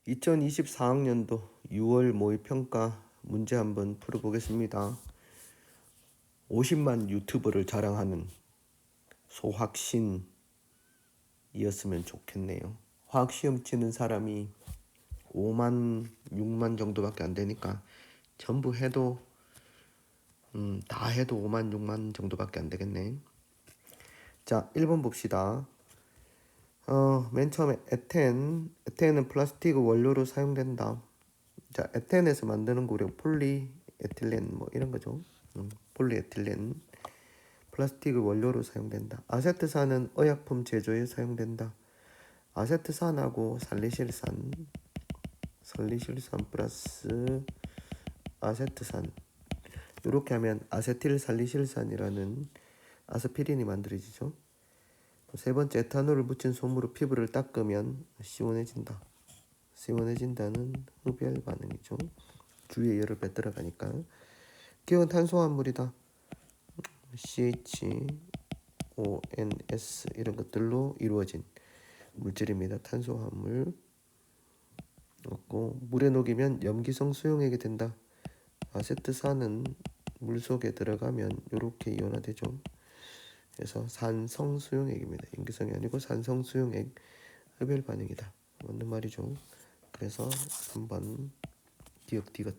2024학년도 6월 모의평가 문제 한번 풀어보겠습니다. 50만 유튜버를 자랑하는 소확신이었으면 좋겠네요. 화학시험 치는 사람이 5만, 6만 정도밖에 안 되니까 전부 해도 다 해도 5만, 6만 정도밖에 안 되겠네. 자, 1번 봅시다. 맨 처음에 에텐은 플라스틱 원료로 사용된다. 자, 에텐에서 만드는 거 우리가 폴리에틸렌 뭐 이런 거죠. 폴리에틸렌 플라스틱을 원료로 사용된다. 아세트산은 의약품 제조에 사용된다. 아세트산하고 살리실산 플러스 아세트산 이렇게 하면 아세틸 살리실산이라는 아스피린이 만들어지죠. 세 번째, 에탄올을 묻힌 솜으로 피부를 닦으면 시원해진다. 시원해진다는 흡열 반응이죠. 주위에 열을 빼들어가니까. 기억은 탄수화물이다. CHONS 이런 것들로 이루어진 물질입니다. 탄수화물 없고 물에 녹이면 염기성 수용액이 된다. 아세트산은 물속에 들어가면 이렇게 이온화되죠. 그래서 산성 수용액입니다. 염기성이 아니고 산성 수용액 흡열 반응이다. 맞는 말이죠. 그래서 3번 디귿.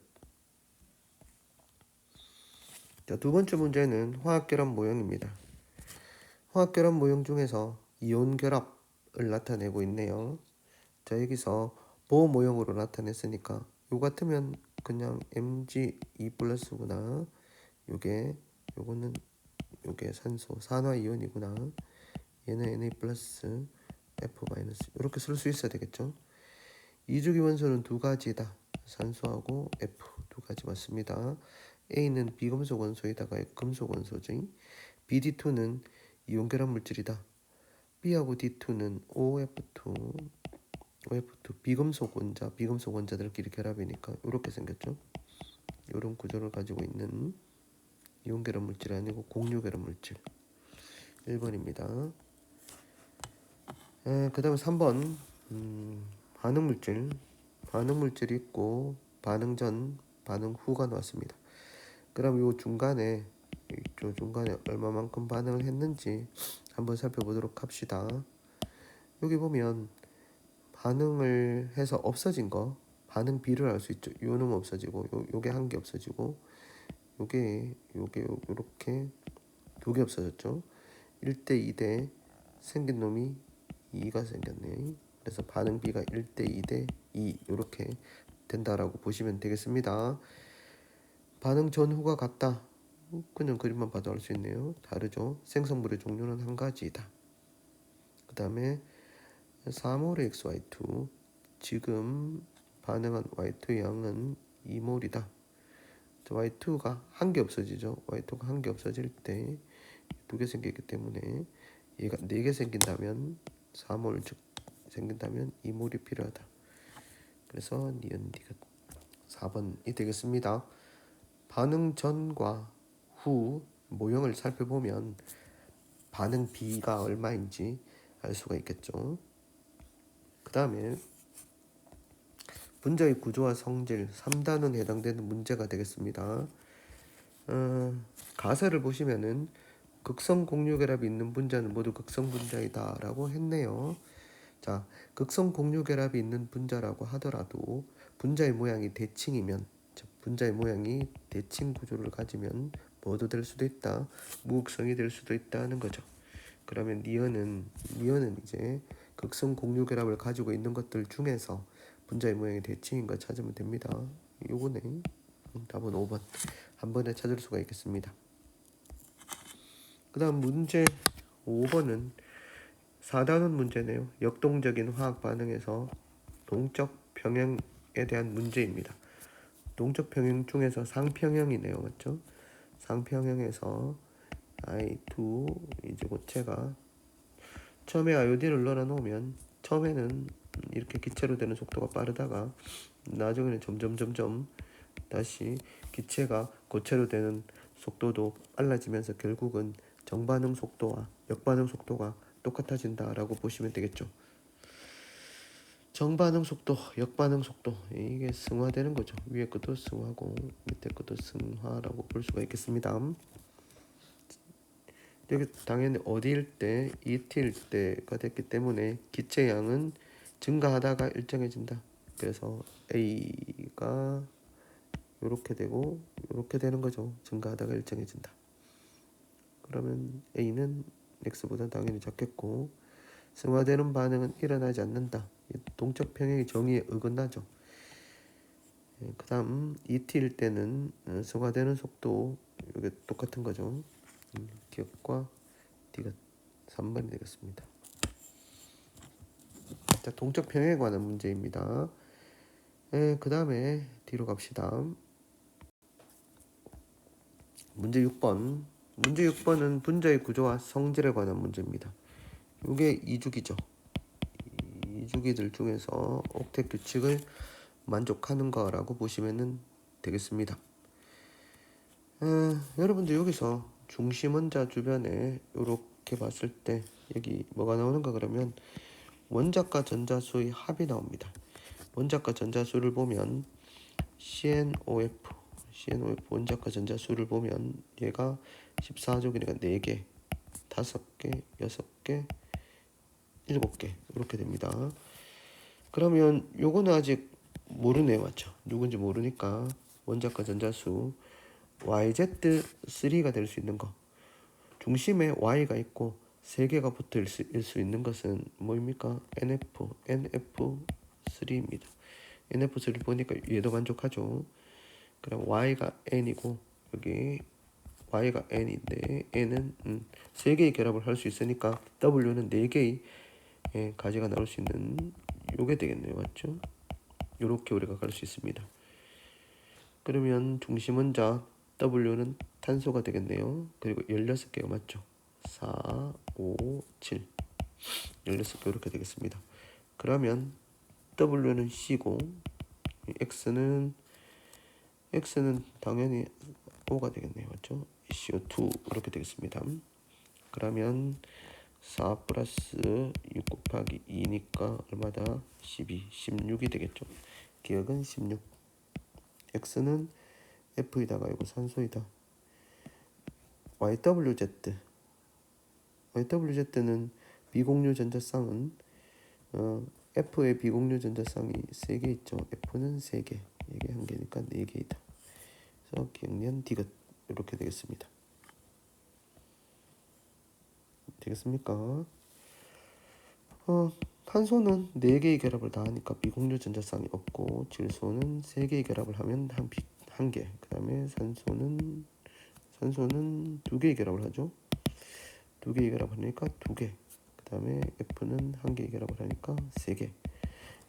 자, 두 번째 문제는 화학결합 모형입니다. 화학결합 모형 중에서 이온 결합을 나타내고 있네요. 자, 여기서 보호 모형으로 나타냈으니까 요 같으면 그냥 Mg2 플러스구나. 요거는 산소 산화이온이구나. 얘는 Na 플러스 F 마이너스 이렇게 쓸 수 있어야 되겠죠. 이주기 원소는 두 가지다. 산소하고 F 두 가지 맞습니다. A는 비금속 원소에다가 금속 원소지. BD2는 이온 결합 물질이다. B하고 D2는 OF2 비금속 원자들끼리 결합이니까 이렇게 생겼죠. 이런 구조를 가지고 있는 이온 결합 물질이 아니고 공유 결합 물질. 1번입니다. 그 다음에 3번 반응 물질이 있고 반응 전, 반응 후가 나왔습니다. 그럼 요 중간에 얼마만큼 반응을 했는지 한번 살펴보도록 합시다. 여기 보면 반응을 해서 없어진 거 반응 비를 알 수 있죠. 요 놈 없어지고 요게 한 개 없어지고 요게 요렇게 두 개 없어졌죠. 1대 2대 생긴 놈이 2가 생겼네. 그래서 반응 비가 1대 2대 2 요렇게 된다라고 보시면 되겠습니다. 반응 전후가 같다. 그냥 그림만 봐도 알 수 있네요. 다르죠. 생성물의 종류는 한 가지이다. 그 다음에 4몰의 XY2 지금 반응한 Y2의 양은 2몰이다. Y2가 한 개 없어지죠. Y2가 한 개 없어질 때 두 개 생기기 때문에 얘가 4개 생긴다면 4몰 즉 생긴다면 2몰이 필요하다. 그래서 니은 디귿 4번이 되겠습니다. 반응 전과 후 모형을 살펴보면 반응 비가 얼마인지 알 수가 있겠죠. 그 다음에 분자의 구조와 성질 3단원에 해당되는 문제가 되겠습니다. 가설을 보시면은 극성 공유결합이 있는 분자는 모두 극성 분자이다 라고 했네요. 자, 극성 공유결합이 있는 분자라고 하더라도 분자의 모양이 대칭이면 분자의 모양이 대칭 구조를 가지면 뭐도 될 수도 있다. 무극성이 될 수도 있다는 거죠. 그러면 니은은 이제 극성 공유결합을 가지고 있는 것들 중에서 분자의 모양이 대칭인 거 찾으면 됩니다. 요거네. 답은 5번. 한 번에 찾을 수가 있겠습니다. 그 다음 문제 5번은 4단원 문제네요. 역동적인 화학 반응에서 동적 평형에 대한 문제입니다. 동적 평형 중에서 상평형이네요. 맞죠? 상평형에서 I2 이제 고체가 처음에 아요딘을 넣어 놓으면 처음에는 이렇게 기체로 되는 속도가 빠르다가 나중에는 점점 다시 기체가 고체로 되는 속도도 빨라지면서 결국은 정반응 속도와 역반응 속도가 똑같아진다라고 보시면 되겠죠. 정반응 속도, 역반응 속도 이게 승화되는 거죠. 위에 것도 승화고 밑에 것도 승화라고 볼 수가 있겠습니다. 여기 당연히 어디일 때, ET일 때가 됐기 때문에 기체량은 증가하다가 일정해진다. 그래서 A가 이렇게 되고 이렇게 되는 거죠. 증가하다가 일정해진다. 그러면 A는 X보다 당연히 작겠고 승화되는 반응은 일어나지 않는다. 동적 평행의 정의에 어긋나죠. 그 다음 ET일 때는 승화되는 속도 이게 똑같은 거죠. 기억과 D가 3번이 되겠습니다. 자, 동적 평행에 관한 문제입니다. 그 다음에 뒤로 갑시다. 문제 6번. 문제 6번은 분자의 구조와 성질에 관한 문제입니다. 이게 이주기죠. 이주기들 중에서 옥텟 규칙을 만족하는 거라고 보시면 되겠습니다. 여러분들 여기서 중심원자 주변에 이렇게 봤을 때 여기 뭐가 나오는가 그러면 원자과 전자수의 합이 나옵니다. 원자과 전자수를 보면 CnOF 원자과 전자수를 보면 얘가 14족이니까 4개, 5개, 6개, 7개 이렇게 됩니다. 그러면 요거는 아직 모르네요. 맞죠? 누군지 모르니까 원자과 전자수 YZ3가 될 수 있는 거, 중심에 Y가 있고 3개가 붙어 있을 수 있는 것은 뭐입니까? NF3입니다. NF3 보니까 얘도 만족하죠. 그럼 Y가 N이고 여기 Y가 N인데 N은 3개의 결합을 할 수 있으니까 W는 4개의 가지가 나올 수 있는 요게 되겠네요. 맞죠? 요렇게 우리가 갈 수 있습니다. 그러면 중심원자 W는 탄소가 되겠네요. 그리고 16개가 맞죠? 4, 5, 7 16개 이렇게 되겠습니다. 그러면 W는 C고 X는 당연히 O가 되겠네요. 맞죠? CO2 이렇게 되겠습니다. 그러면 4 플러스 6 곱하기 2니까 얼마다? 16이 되겠죠. 기억은 16. X는 F이다가 이거 산소이다. YWZ는 비공유 전자쌍은 F의 비공유 전자쌍이 3개 있죠. F는 3개, 이게 1개니까 4개이다. 그래서 기억년 디귿 이렇게 되겠습니다. 되겠습니까? 탄소는 4개의 결합을 다 하니까 비공유 전자쌍이 없고, 질소는 3개의 결합을 하면 1개. 그 다음에 산소는 2개의 결합을 하죠. 2개의 결합을 하니까 2개. 그 다음에 F는 1개의 결합을 하니까 3개.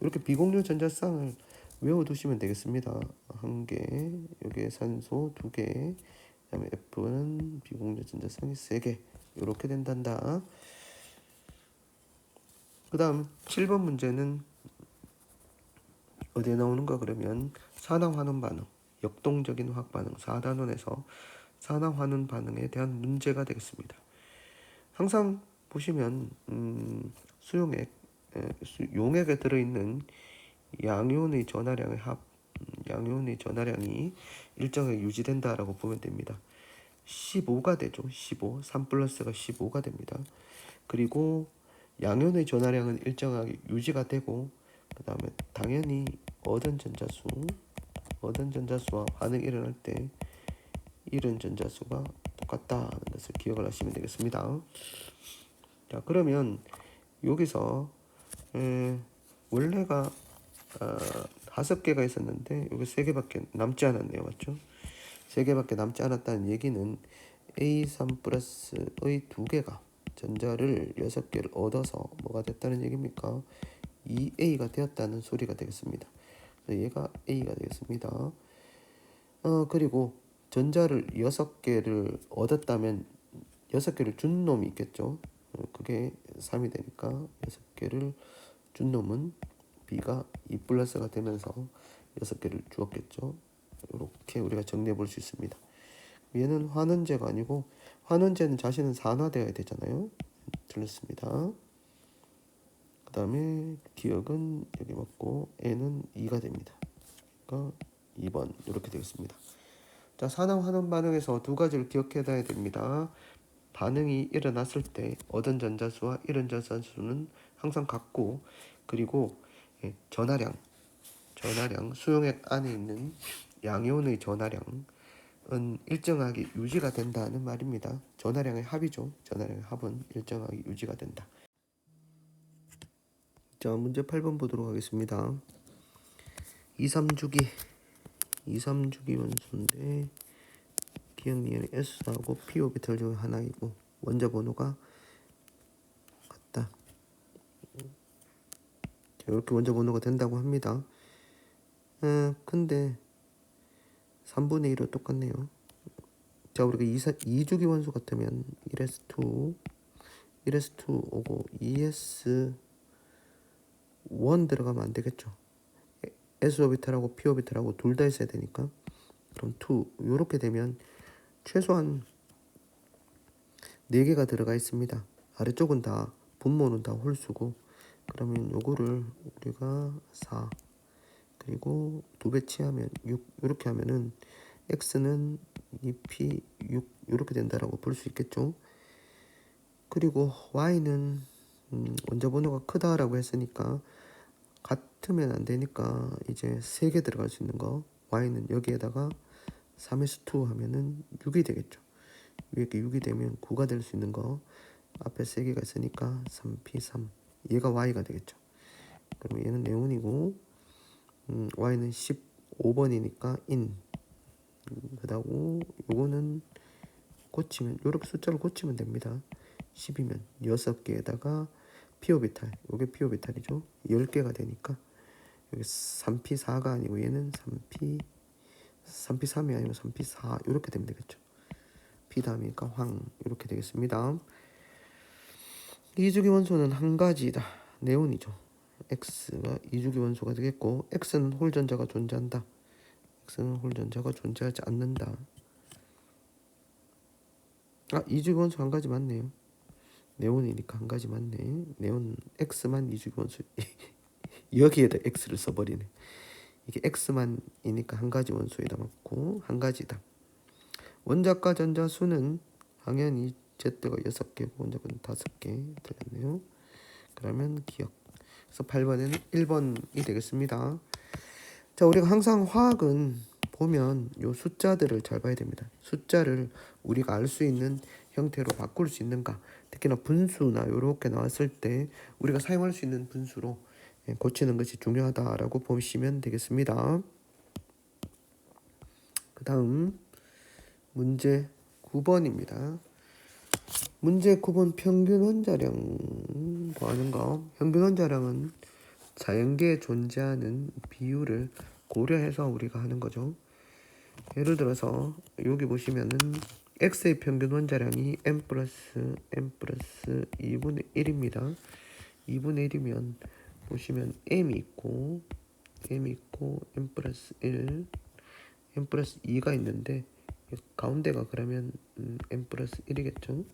이렇게 비공유 전자쌍을 외워두시면 되겠습니다. 1개, 여기에 산소 2개, 그 다음에 F는 비공유 전자쌍이 3개. 이렇게 된단다. 그 다음 7번 문제는 어디에 나오는가 그러면 산화환원 반응, 역동적인 화학 반응 4단원에서 산화환원 반응에 대한 문제가 되겠습니다. 항상 보시면 용액에 들어있는 양이온의 전하량의 양이온의 전하량이 일정하게 유지된다라고 보면 됩니다. 15가 되죠. 15, 3 플러스가 15가 됩니다. 그리고 양이온의 전하량은 일정하게 유지가 되고, 그 다음에 당연히 얻은 전자수와 반응이 일어날 때 잃은 전자수가 똑같다는 것을 기억을 하시면 되겠습니다. 자, 그러면 여기서 원래가 5개가 있었는데 여기 3개밖에 남지 않았네요. 맞죠? 3개밖에 남지 않았다는 얘기는 A3 플러스의 2개가 전자를 6개를 얻어서 뭐가 됐다는 얘기입니까? 2A가 되었다는 소리가 되겠습니다. 그래서 얘가 A가 되겠습니다. 그리고 전자를 6개를 얻었다면 6개를 준 놈이 있겠죠. 그게 3이 되니까 6개를 준 놈은 B가 2 플러스가 되면서 6개를 주었겠죠. 이렇게 우리가 정리해 볼 수 있습니다. 얘는 환원제가 아니고, 환원제는 자신은 산화되어야 되잖아요. 틀렸습니다. 그 그다음에 기억은 여기 맞고 n은 2가 됩니다. 그러니까 2번 이렇게 되겠습니다. 자, 산화 환원 반응에서 두 가지를 기억해둬야 됩니다. 반응이 일어났을 때 얻은 전자수와 잃은 전자수는 항상 같고, 그리고 전하량 수용액 안에 있는 양이온의 전하량은 일정하게 유지가 된다는 말입니다. 전하량의 합이죠. 전하량의 합은 일정하게 유지가 된다. 자, 문제 8번 보도록 하겠습니다. 2, 3주기 원소인데 기억니은이 S하고 P 오비탈 중 하나이고 원자 번호가 같다. 이렇게 원자 번호가 된다고 합니다. 근데 3분의 1로 똑같네요. 자, 우리가 2주기 원소 같으면 1s2 오고 2s1 들어가면 안 되겠죠. S 오비탈하고 P 오비탈하고 둘 다 있어야 되니까. 그럼 2 이렇게 되면 최소한 4개가 들어가 있습니다. 아래쪽은 다 분모는 다 홀수고, 그러면 요거를 우리가 4 그리고 2배 치하면 6 이렇게 하면은 x는 2p 6 이렇게 된다라고 볼 수 있겠죠. 그리고 y는 원자 번호가 크다라고 했으니까 같으면 안 되니까 이제 3개 들어갈 수 있는 거, y는 여기에다가 3s2 하면은 6이 되겠죠. 이렇게 6이 되면 9가 될 수 있는 거 앞에 3개가 있으니까 3p3 얘가 y가 되겠죠. 그러면 얘는 네온이고 y는 15번이니까 인. 그다고 요거는 고치면 요렇게 숫자를 고치면 됩니다. 10이면 6개에다가 P오비탈, 요게 P오비탈이죠. 10개가 되니까 여기 3P4가 아니고 얘는 3P3이 아니고 3P4 요렇게 되면 되겠죠. P 다음이니까 황 이렇게 되겠습니다. 이주기 원소는 한 가지다. 네온이죠. X가 이주기 원소가 되겠고 X는 홀전자가 존재한다. X는 홀전자가 존재하지 않는다. 이주기 원소 한 가지 맞네요. 네온이니까 한 가지 맞네. 네온 X만 이주기 원소. 여기에다 X를 써버리네. 이게 X만이니까 한 가지 원소에다 맞고 한 가지다. 원자과 전자 수는 당연히 Z가 6개고 원자과는 5개 들렸네요. 그러면 기억. 그래서 8번에는 1번이 되겠습니다. 자, 우리가 항상 화학은 보면 요 숫자들을 잘 봐야 됩니다. 숫자를 우리가 알 수 있는 형태로 바꿀 수 있는가, 특히나 분수나 이렇게 나왔을 때 우리가 사용할 수 있는 분수로 고치는 것이 중요하다라고 보시면 되겠습니다. 그 다음 문제 9번입니다. 문제 9번 평균 원자량 구하는 거. 평균 원자량은 자연계에 존재하는 비율을 고려해서 우리가 하는 거죠. 예를 들어서 여기 보시면은 X의 평균 원자량이 n 플러스 2분의 1입니다. 2분의 1이면 보시면 M이 있고 n 플러스 1, n 플러스 2가 있는데 가운데가 그러면 n 플러스 1이겠죠.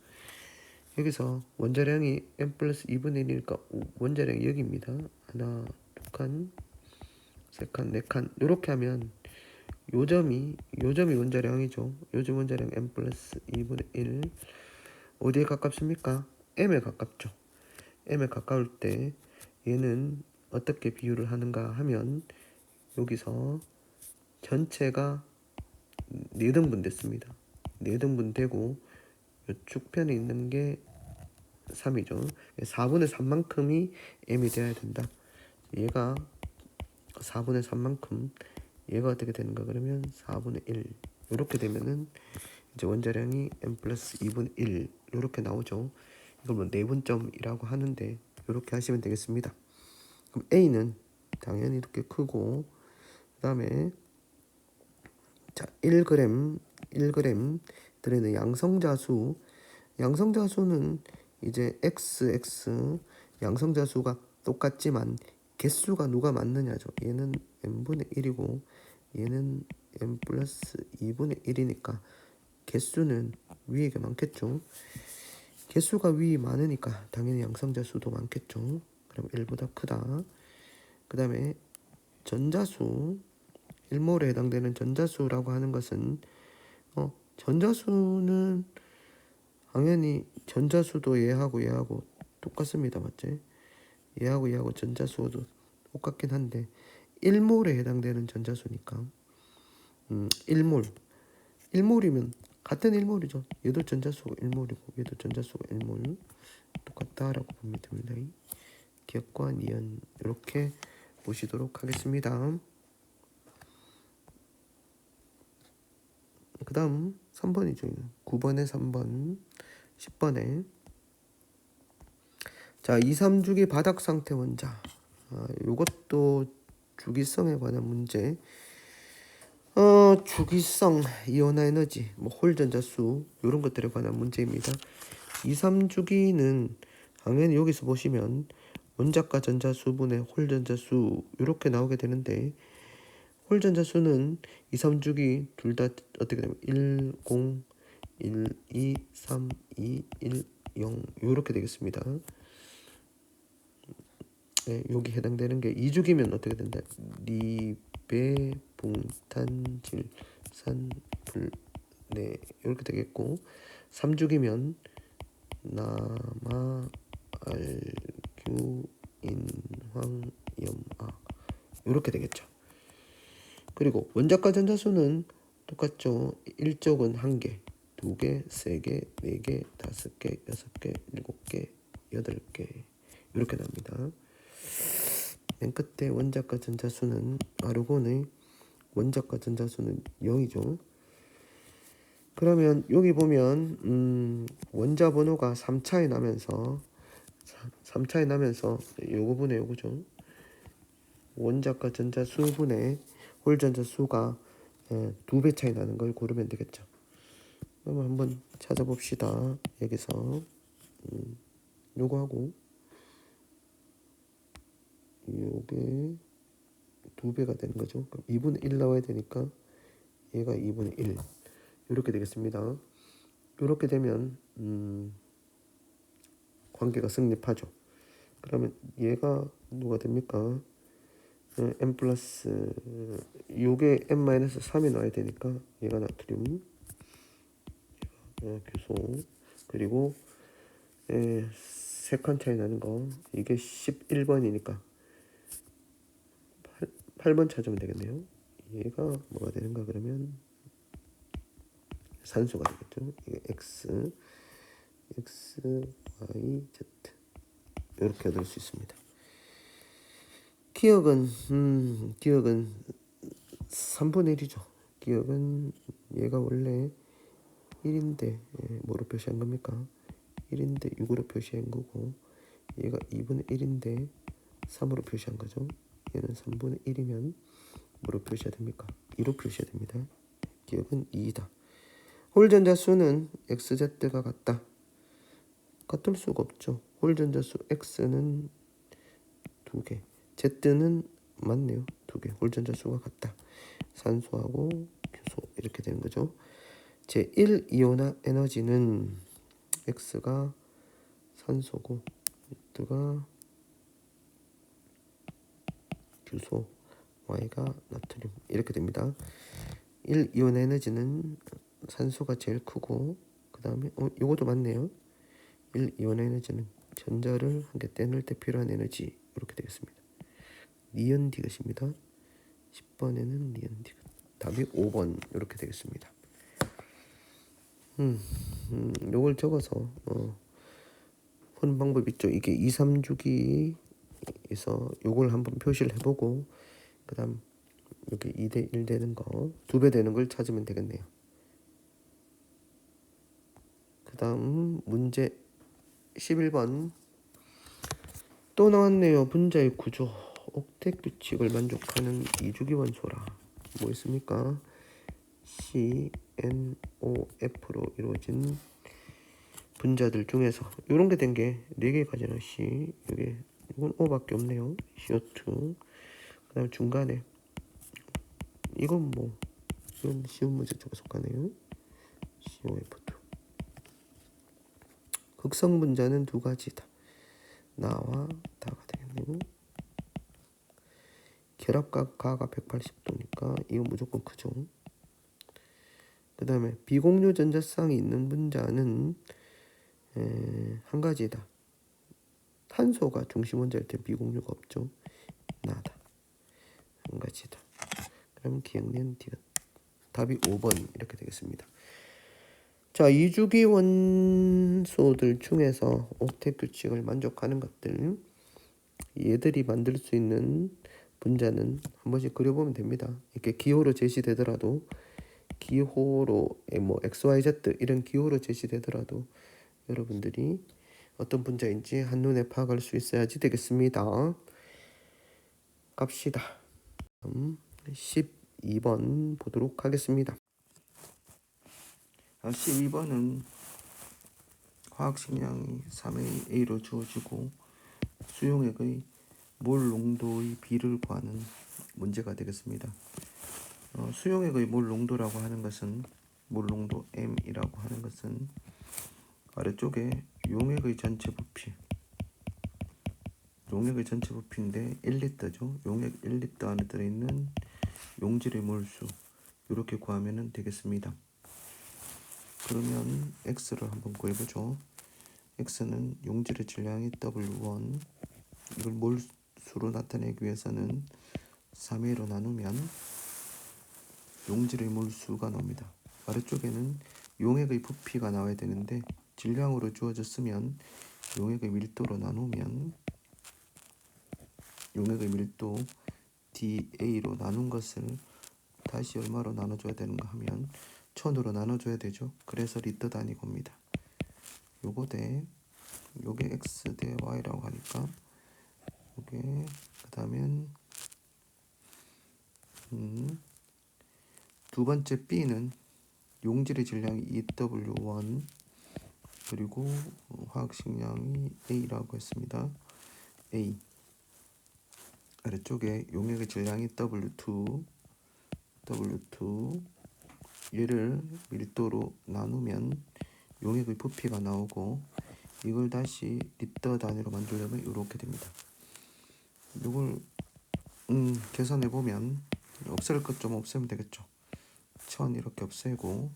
여기서 원자량이 n 플러스 2분의 1이니까 원자량이 여기입니다. 하나, 두 칸, 세 칸, 네 칸 이렇게 하면 요점이 원자량이죠. 요점 원자량 n 플러스 2분의 1 어디에 가깝습니까? m에 가깝죠. m에 가까울 때 얘는 어떻게 비율을 하는가 하면 여기서 전체가 4등분 됐습니다. 4등분 되고 이 축편에 있는 게 3이죠. 4분의 3만큼이 m이 돼야 된다. 얘가 4분의 3만큼 얘가 어떻게 되는가 그러면 4분의 1 이렇게 되면은 이제 원자량이 n 플러스 2분의 1 이렇게 나오죠. 이걸 뭐 내분점이라고 하는데 이렇게 하시면 되겠습니다. 그럼 A는 당연히 이렇게 크고 그 다음에 자 1g 들어있는 양성자수는 이제 XX 양성자수가 똑같지만 개수가 누가 맞느냐죠. 얘는 n분의 1이고 얘는 n 플러스 2분의 1이니까 개수는 위에 게 많겠죠. 개수가 위 많으니까 당연히 양성자수도 많겠죠. 그럼 1보다 크다. 그 다음에 전자수, 1몰에 해당되는 전자수라고 하는 것은 전자수는 당연히 전자수도 얘하고 똑같습니다. 맞지? 얘하고 전자수도 똑같긴 한데 1몰에 해당되는 전자수니까 1몰 1몰이면 같은 1몰이죠. 얘도 전자수가 1몰이고 얘도 전자수가 1몰 똑같다라고 보면 됩니다. 기억과 니은 이렇게 보시도록 하겠습니다. 그 다음 3번이죠. 9번에 3번 10번에 자 2, 3주기 바닥 상태 원자 요것도 주기성에 관한 문제 주기성, 이온화 에너지, 홀 전자수 이런 것들에 관한 문제입니다. 2, 3주기는 당연히 여기서 보시면 원자과 전자수분의 홀 전자수 이렇게 나오게 되는데 홀 전자수는 2, 3주기 둘 다 어떻게 되면 1, 0, 1, 2, 3, 2, 1, 0 이렇게 되겠습니다. 네, 여기 해당되는 게 2주기면 어떻게 된다? 리베, 붕탄, 질산, 불, 네 이렇게 되겠고 3주기면 남아, 알규, 인황, 염아 이렇게 되겠죠. 그리고 원자과 전자수는 똑같죠. 1쪽은 1개, 2개, 3개, 4개, 5개, 6개, 7개, 8개 이렇게 납니다. 맨 끝에 원자과 전자수는 아르곤의 원자과 전자수는 0이죠. 그러면 여기 보면 원자 번호가 3차에 나면서 요거분의 요거죠. 원자과 전자수분의 홀 전자수가 2배 차이 나는 걸 고르면 되겠죠. 그럼 한번 찾아봅시다. 여기서 요거하고 요게 2배가 되는 거죠. 그럼 2분의 1 나와야 되니까 얘가 2분의 1 이렇게 되겠습니다. 이렇게 되면 관계가 성립하죠. 그러면 얘가 누가 됩니까? n 플러스 요게 n-3이 나와야 되니까 얘가 나트륨 규소 그리고 3칸 차이 나는 거 이게 11번이니까 8번 찾으면 되겠네요. 얘가 뭐가 되는가 그러면 산소가 되겠죠. 이게 X, Y, Z 이렇게 얻을 수 있습니다. 기억은 3분의 1이죠. 기억은 얘가 원래 1인데 뭐로 표시한 겁니까? 1인데 6으로 표시한 거고 얘가 2분의 1인데 3으로 표시한 거죠. 얘는 3분의 1이면 뭐로 표시해야 됩니까? 2로 표시해야 됩니다. 기억은 2이다. 홀 전자수는 XZ가 같다. 같을 수가 없죠. 홀 전자수 X는 2개, Z는 맞네요. 2개. 홀 전자수가 같다. 산소하고 규소 이렇게 되는 거죠. 제1 이온화 에너지는 X가 산소고 Z가 규소, Y가 나트륨 이렇게 됩니다. 1 이온화 에너지는 산소가 제일 크고 그 다음에 요것도 맞네요. 1 이온화 에너지는 전자를 한 개 떼낼 때 필요한 에너지 이렇게 되겠습니다. 니은 디귿입니다. 10번에는 니은 디귿. 답이 5번 이렇게 되겠습니다. 요걸 적어서 푸는 방법 있죠. 이게 2, 3주기에서 요걸 한번 표시를 해보고 그 다음 여기 2대 1 되는 거 2배 되는 걸 찾으면 되겠네요. 그 다음 문제 11번 또 나왔네요. 분자의 구조 옥텟 규칙을 만족하는 2주기 원소라. 뭐 있습니까? CNOF로 이루어진 분자들 중에서 이런 게 된 게 4개까지는 C 이건 O밖에 없네요. CO2 그 다음 중간에 이건 이건 쉬운 문제 쪽에 속하네요. COF2 극성 분자는 2가지다. 나와 다가 되겠네요. 결합가가 180도니까 이거 무조건 크죠. 그 다음에 비공유 전자쌍이 있는 분자는 한 가지다. 탄소가 중심 원자일 때 비공유가 없죠. 나다. 한 가지다. 그럼 기억년 디귿. 답이 5번 이렇게 되겠습니다. 자, 이주기 원소들 중에서 옥텟 규칙을 만족하는 것들, 얘들이 만들 수 있는 분자는 한 번씩 그려보면 됩니다. 이렇게 기호로 제시되더라도, 기호로 뭐 XYZ 이런 기호로 제시되더라도 여러분들이 어떤 분자인지 한눈에 파악할 수 있어야지 되겠습니다. 갑시다. 12번 보도록 하겠습니다. 12번은 화학식량이 3의 A로 주어지고 수용액의 몰 농도의 B를 구하는 문제가 되겠습니다. 수용액의 몰 농도라고 하는 것은 몰 농도 M이라고 하는 것은 아래쪽에 용액의 전체 부피인데 1리터죠. 용액 1리터 안에 들어있는 용질의 몰수 이렇게 구하면 되겠습니다. 그러면 X를 한번 구해보죠. X는 용질의 질량이 W1, 이걸 몰수로 나타내기 위해서는 3A로 나누면 용질의 몰수가 나옵니다. 아래쪽에는 용액의 부피가 나와야 되는데 질량으로 주어졌으면 용액의 밀도로 나누면 용액의 밀도 dA로 나눈 것을 다시 얼마로 나눠줘야 되는가 하면 1000으로 나눠줘야 되죠. 그래서 리터 단위가 옵니다. 요거 대 요게 x 대 y라고 하니까 요게 그 다음엔 두 번째 b는 용질의 질량이 EW1 그리고 화학식량이 A라고 했습니다. A 아래쪽에 용액의 질량이 W2 얘를 밀도로 나누면 용액의 부피가 나오고 이걸 다시 리터 단위로 만들려면 이렇게 됩니다. 이걸 계산해보면 없앨 것 좀 없애면 되겠죠. 1000 이렇게 없애고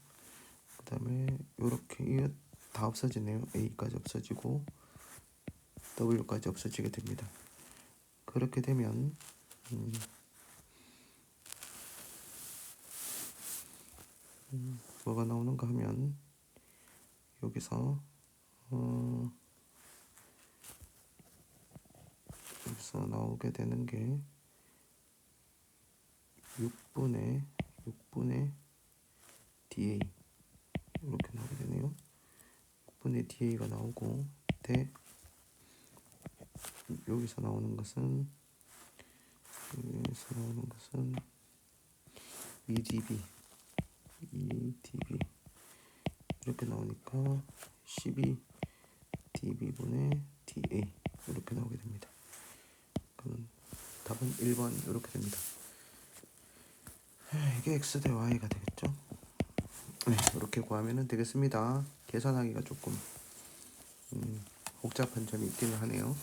그 다음에 이렇게 이게 다 없어지네요. A까지 없어지고 W까지 없어지게 됩니다. 그렇게 되면 뭐가 나오는가 하면 여기서 나오게 되는 게 6분의 dA 이렇게 나오게 되네요. 6분의 dA가 나오고 대 여기서 나오는 것은 EdB 이렇게 나오니까 12dB분의 dA 이렇게 나오게 됩니다. 그러면 답은 1번 이렇게 됩니다. 이게 x 대 y가 되겠죠. 네, 이렇게 구하면 되겠습니다. 계산하기가 조금 복잡한 점이 있기는 하네요.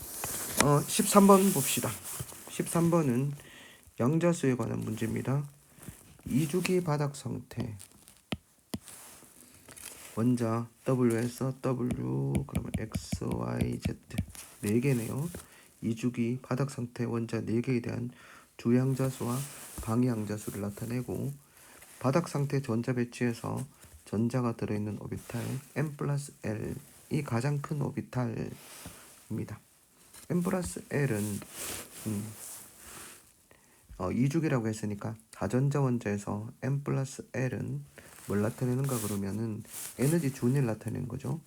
13번 봅시다. 13번은 양자수에 관한 문제입니다. 이주기 바닥 상태 원자 W에서 W 그러면 X, Y, Z 4개네요. 이주기 바닥 상태 원자 4개에 대한 주양자수와 방향자수를 나타내고 바닥 상태 전자 배치에서 전자가 들어있는 오비탈 M 플러스 L이 가장 큰 오비탈입니다. M 플러스 L은 이주기라고 했으니까 다전자 원자에서 M 플러스 L은 뭘 나타내는가 그러면은 에너지 준위를 나타내는 거죠.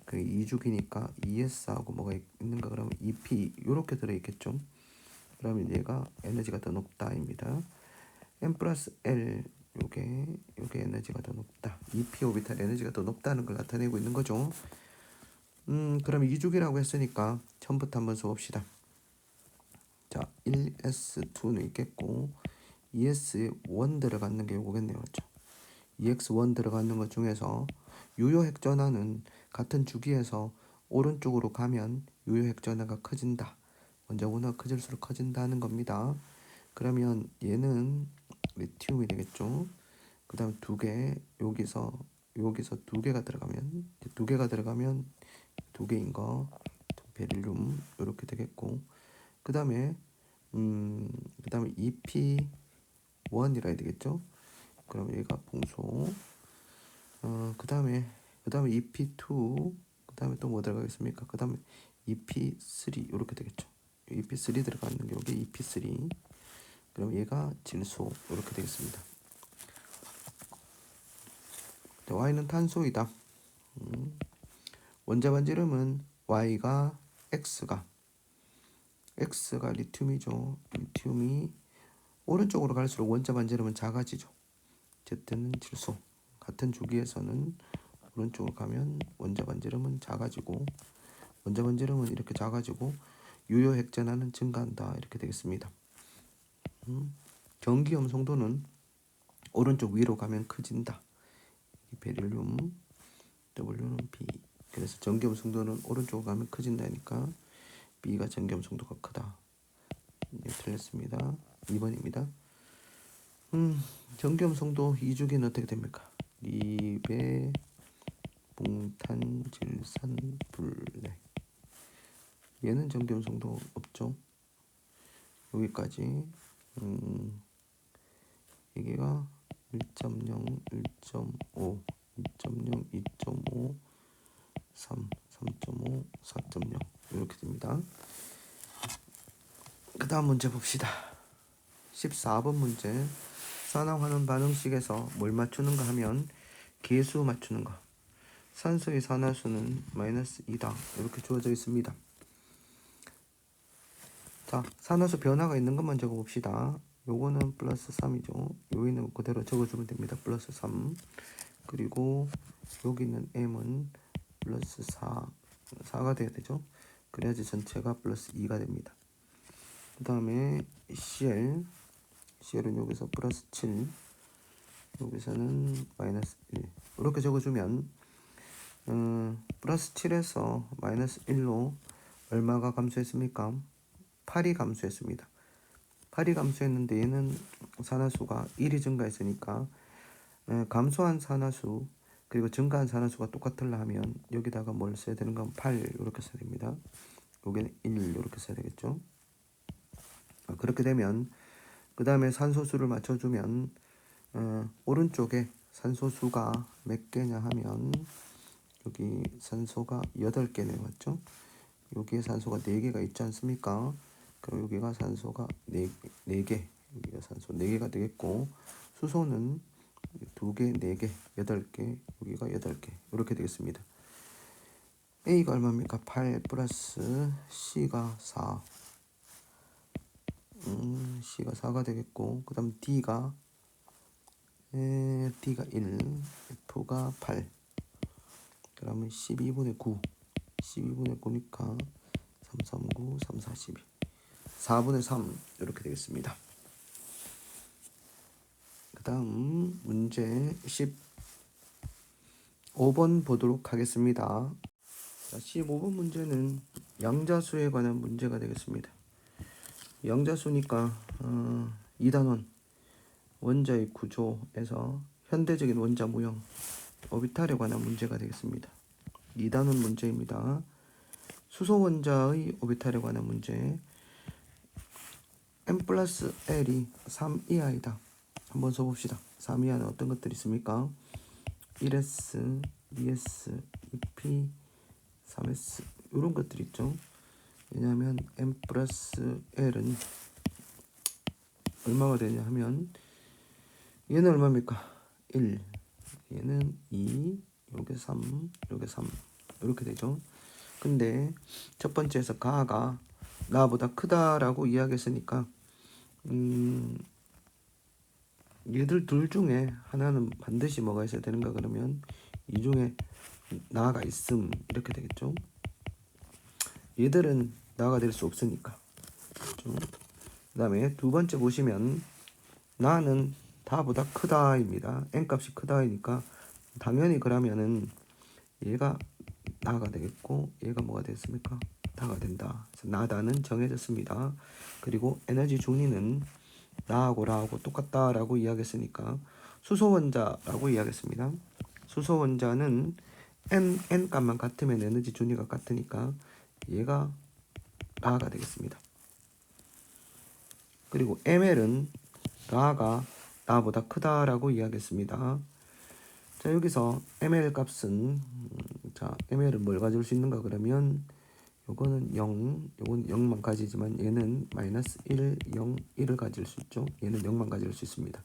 그 이주기니까 ES하고 뭐가 있는가 그러면 EP 요렇게 들어있겠죠. 그러면 얘가 에너지가 더 높다입니다. M 플러스 L 요게 에너지가 더 높다. EP 오비탈 에너지가 더 높다는 걸 나타내고 있는 거죠. 그럼 이주기라고 했으니까 처음부터 한번 써봅시다. 자, 1S2는 있겠고 ES1 들어가는 게 요거겠네요. 그렇죠? EX1 들어가는 것 중에서 유효 핵전화는 같은 주기에서 오른쪽으로 가면 유효 핵전화가 커진다. 원자보다 커질수록 커진다는 겁니다. 그러면 얘는 리튬이 되겠죠. 그 다음 두 개, 여기서 두 개가 들어가면 두 개인 거 베릴륨 이렇게 되겠고, 그 다음에 EP1이라 해야 되겠죠. 그럼 얘가 봉소. 그 다음에 EP2, 그 다음에 또 뭐 들어가겠습니까? 그 다음에 EP3 이렇게 되겠죠. EP3 들어가는 게 여기 EP3. 그럼 얘가 질소 이렇게 되겠습니다. Y는 탄소이다. 원자 반지름은 Y가 X가 리튬이죠. 리튬이 오른쪽으로 갈수록 원자 반지름은 작아지죠. Z는 질소. 같은 주기에서는 오른쪽으로 가면 원자 반지름은 작아지고, 원자 반지름은 이렇게 작아지고 유효 핵전하는 증가한다 이렇게 되겠습니다. 전기염 성도는 오른쪽 위로 가면 커진다. 베릴륨 W는 B. 그래서 전기염 성도는 오른쪽으로 가면 커진다니까 B가 전기염 성도가 크다. 네, 틀렸습니다. 2번입니다. 전기염 성도 이주기는 어떻게 됩니까? 리베 붕탄질산불레. 얘는 전기염 성도 없죠. 여기까지. 여기가 1.0, 1.5, 2.0, 2.5, 3, 3.5, 4.0 이렇게 됩니다. 그 다음 문제 봅시다. 14번 문제. 산화환원 반응식에서 뭘 맞추는가 하면 계수 맞추는 거. 산소의 산화수는 -2다 이렇게 주어져 있습니다. 자, 산화수 변화가 있는 것만 적어봅시다. 요거는 플러스 3이죠. 여기는 그대로 적어주면 됩니다. 플러스 3. 그리고 여기 있는 M은 플러스 4가 돼야 되죠. 그래야지 전체가 플러스 2가 됩니다. 그 다음에 CL은 여기서 플러스 7, 여기서는 마이너스 1 이렇게 적어주면 플러스 7에서 마이너스 1로 얼마가 감소했습니까? 8이 감소했습니다. 8이 감소했는데 얘는 산화수가 1이 증가했으니까 감소한 산화수 그리고 증가한 산화수가 똑같으려 하면 여기다가 뭘 써야 되는가? 8 이렇게 써야 됩니다. 여기는 1 이렇게 써야 되겠죠. 그렇게 되면 그 다음에 산소수를 맞춰주면 오른쪽에 산소수가 몇 개냐 하면 여기 산소가 8개네, 맞죠? 여기에 산소가 4개가 있지 않습니까? 그럼 여기가 산소가 4개, 여기가 산소 4개가 되겠고, 수소는 2개, 4개, 8개, 여기가 8개 이렇게 되겠습니다. A가 얼마입니까? 8 플러스 C가 4. C가 4가 되겠고, 그 다음 D가 1, F가 8. 그러면 12분의 9. 12분의 9니까 339, 3, 42. 4분의 3 이렇게 되겠습니다. 그 다음 문제 15번 보도록 하겠습니다. 자, 15번 문제는 양자수에 관한 문제가 되겠습니다. 양자수니까 2단원 원자의 구조에서 현대적인 원자 모형 오비탈에 관한 문제가 되겠습니다. 2단원 문제입니다. 수소 원자의 오비탈에 관한 문제. M 플러스 L이 3 이하이다. 한번 써봅시다. 3 이하는 어떤 것들이 있습니까? 1s, 2s, 2p, 3s 이런 것들이 있죠. 왜냐하면 M 플러스 L은 얼마가 되냐 하면 얘는 얼마입니까? 1, 얘는 2, 요게 3, 요게 3 이렇게 되죠. 근데 첫 번째에서 가가 나보다 크다라고 이야기했으니까 얘들 둘 중에 하나는 반드시 뭐가 있어야 되는가 그러면 이 중에 나가 있음 이렇게 되겠죠. 얘들은 나가 될 수 없으니까. 그렇죠? 그 다음에 두 번째 보시면 나는 다보다 크다입니다. n값이 크다이니까 당연히 그러면은 얘가 나가 되겠고 얘가 뭐가 됐습니까? 다가 된다. 나다는 정해졌습니다. 그리고 에너지 준위는 나하고 라하고 똑같다라고 이야기했으니까 수소 원자라고 이야기했습니다. 수소 원자는 n 값만 같으면 에너지 준위가 같으니까 얘가 라가 되겠습니다. 그리고 ml은 라가 나보다 크다라고 이야기했습니다. 자, 여기서 ml 값은 자, ml은 뭘 가질 수 있는가 그러면 요거는 0, 요건 0만 가지지만 얘는 마이너스 1, 0, 1을 가질 수 있죠. 얘는 0만 가질 수 있습니다.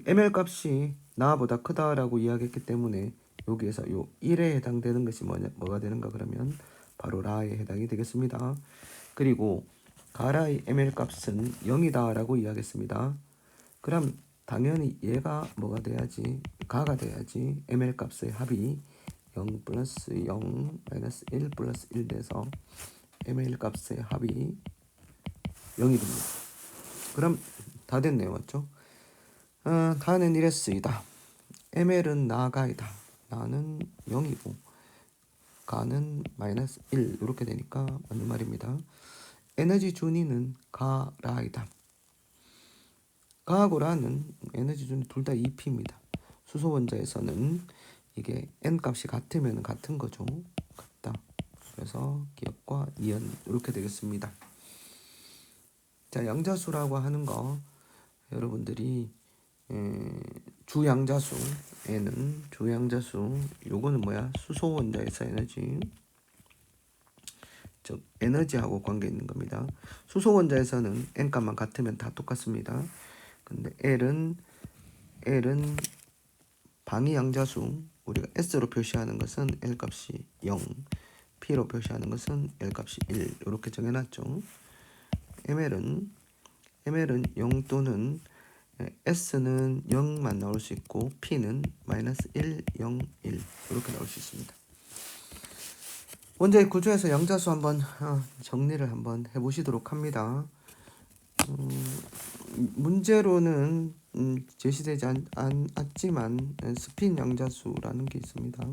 ml 값이 나보다 크다라고 이야기했기 때문에 여기에서 요 1에 해당되는 것이 뭐가 되는가 그러면 바로 라에 해당이 되겠습니다. 그리고 가라의 ml 값은 0이다라고 이야기했습니다. 그럼 당연히 얘가 뭐가 돼야지? 가가 돼야지. ml 값의 합이 0 플러스 0 마이너스 1 플러스 1 돼서 ml 값의 합이 0이 됩니다. 그럼 다 됐네요. 맞죠? 다는 이랬습니다. ml은 나가이다. 나는 0이고 가는 마이너스 1 이렇게 되니까 맞는 말입니다. 에너지 준위는 가라이다. 가하고 라는 에너지 준위 둘 다 2p입니다. 수소 원자에서는 이게 n 값이 같으면 같은 거죠. 같다. 그래서 기억과 이연 이렇게 되겠습니다. 자, 양자수라고 하는 거 여러분들이 주양자수에는 주양자수 요거는 뭐야? 수소 원자에서 에너지 즉 에너지하고 관계 있는 겁니다. 수소 원자에서는 n 값만 같으면 다 똑같습니다. 근데 L은 방위 양자수 우리가 S로 표시하는 것은 L 값이 0, P로 표시하는 것은 L 값이 1 이렇게 정해놨죠. ML은 0 또는 S는 0만 나올 수 있고 P는 마이너스 1, 0, 1 이렇게 나올 수 있습니다. 먼저 이 구조에서 양자수 한번 정리를 한번 해보시도록 합니다. 문제로는 제시되지 않지만 스핀 양자수라는 게 있습니다.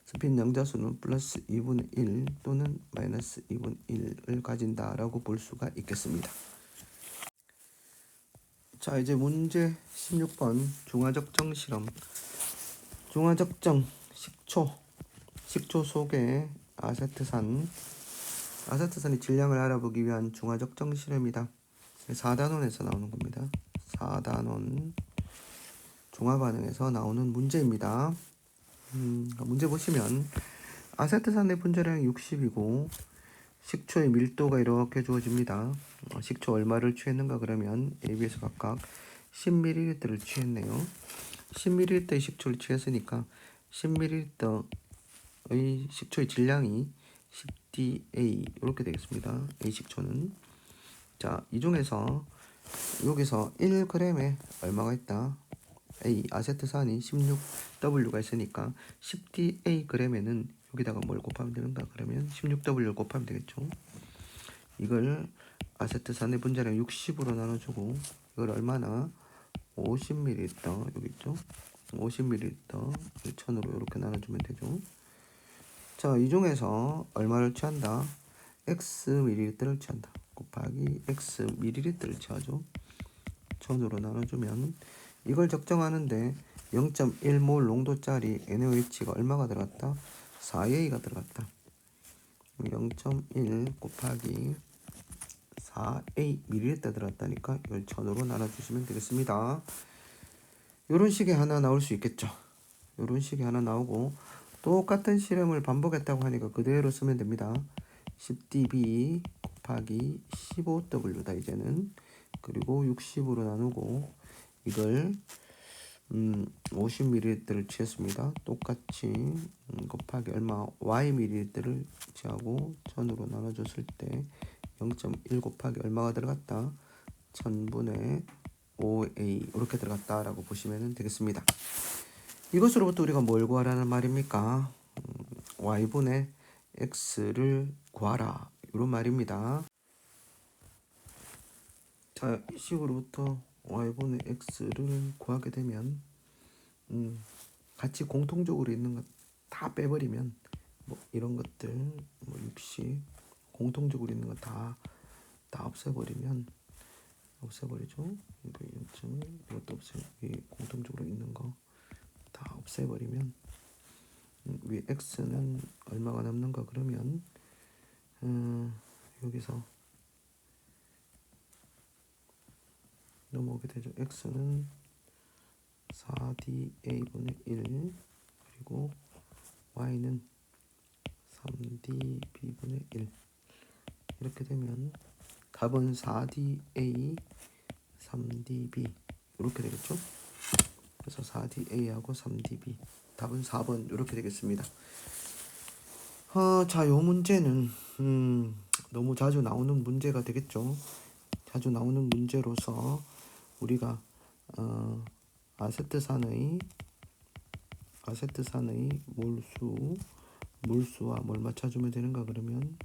스핀 양자수는 플러스 2분의 1 또는 마이너스 2분의 1을 가진다라고 볼 수가 있겠습니다. 자, 이제 문제 16번 중화적정 실험. 중화적정 식초 속에 아세트산의 질량을 알아보기 위한 중화적정 실험이다. 4단원에서 나오는 겁니다. 4단원 종합반응에서 나오는 문제입니다. 문제 보시면 아세트산의 분자량이 60이고 식초의 밀도가 이렇게 주어집니다. 식초 얼마를 취했는가 그러면 AB에서 각각 10ml를 취했네요. 10ml의 식초를 취했으니까 10ml의 식초의 질량이 10DA 이렇게 되겠습니다. A 식초는 자, 이 중에서 여기서 1g에 얼마가 있다? A 아세트산이 16W가 있으니까 10DA g에는 여기다가 뭘 곱하면 되는가? 그러면 16W를 곱하면 되겠죠. 이걸 아세트산의 분자량 60으로 나눠주고 이걸 얼마나? 50ml 여기 있죠. 50ml 1000으로 이렇게 나눠주면 되죠. 자, 이 중에서 얼마를 취한다? X ml를 취한다. 곱하기 X ml를 취하죠. 1000으로 나눠주면 이걸 적정하는데 0.1몰 농도짜리 NaOH가 얼마가 들어갔다? 4A가 들어갔다. 0.1 곱하기 4A ml 들어갔다니까 이걸 1000으로 나눠주시면 되겠습니다. 이런 식의 하나 나올 수 있겠죠. 이런 식의 하나 나오고 똑같은 실험을 반복했다고 하니까 그대로 쓰면 됩니다. 10dB 곱하기 15W다 이제는. 그리고 60으로 나누고 이걸 50ml를 취했습니다. 똑같이 곱하기 얼마? Y ml를 취하고 1000으로 나눠줬을 때 0.1 곱하기 얼마가 들어갔다? 1000분의 5A 이렇게 들어갔다라고 보시면 되겠습니다. 이것으로부터 우리가 뭘 구하라는 말입니까? Y분의 X를 구하라 이런 말입니다. 자, 이 식으로부터 Y분의 X를 구하게 되면 같이 공통적으로 있는 것 다 빼버리면 뭐 이런 것들 뭐 60 공통적으로 있는 거 다 없애버리죠. 이거 0점 이것도 이 공통적으로 있는 거 다 없애버리면 위 x는 얼마가 남는가 그러면 여기서 넘어오게 되죠. x는 4da분의 1 그리고 y는 3db분의 1 이렇게 되면 답은 4da 3db 이렇게 되겠죠. 그래서 4da하고 3db 답은 4번 이렇게 되겠습니다. 자, 요 문제는 너무 자주 나오는 문제가 되겠죠. 자주 나오는 문제로서 우리가 아세트산의 몰수와 뭘 맞춰주면 되는가 그러면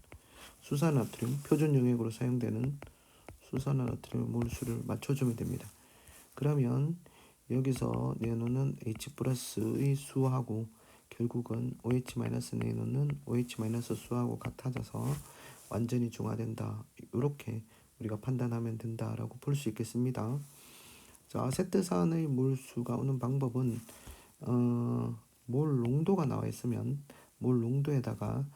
수산나트륨 표준 용액으로 사용되는 수산나트륨 몰수를 맞춰주면 됩니다. 그러면 여기서 내놓는 H+의 수하고 결국은 OH- 내놓는 OH- 수하고 같아져서 완전히 중화된다. 이렇게 우리가 판단하면 된다라고 볼 수 있겠습니다. 자, 아세트산의 몰수가 오는 방법은 몰 농도가 나와 있으면 몰 농도에다가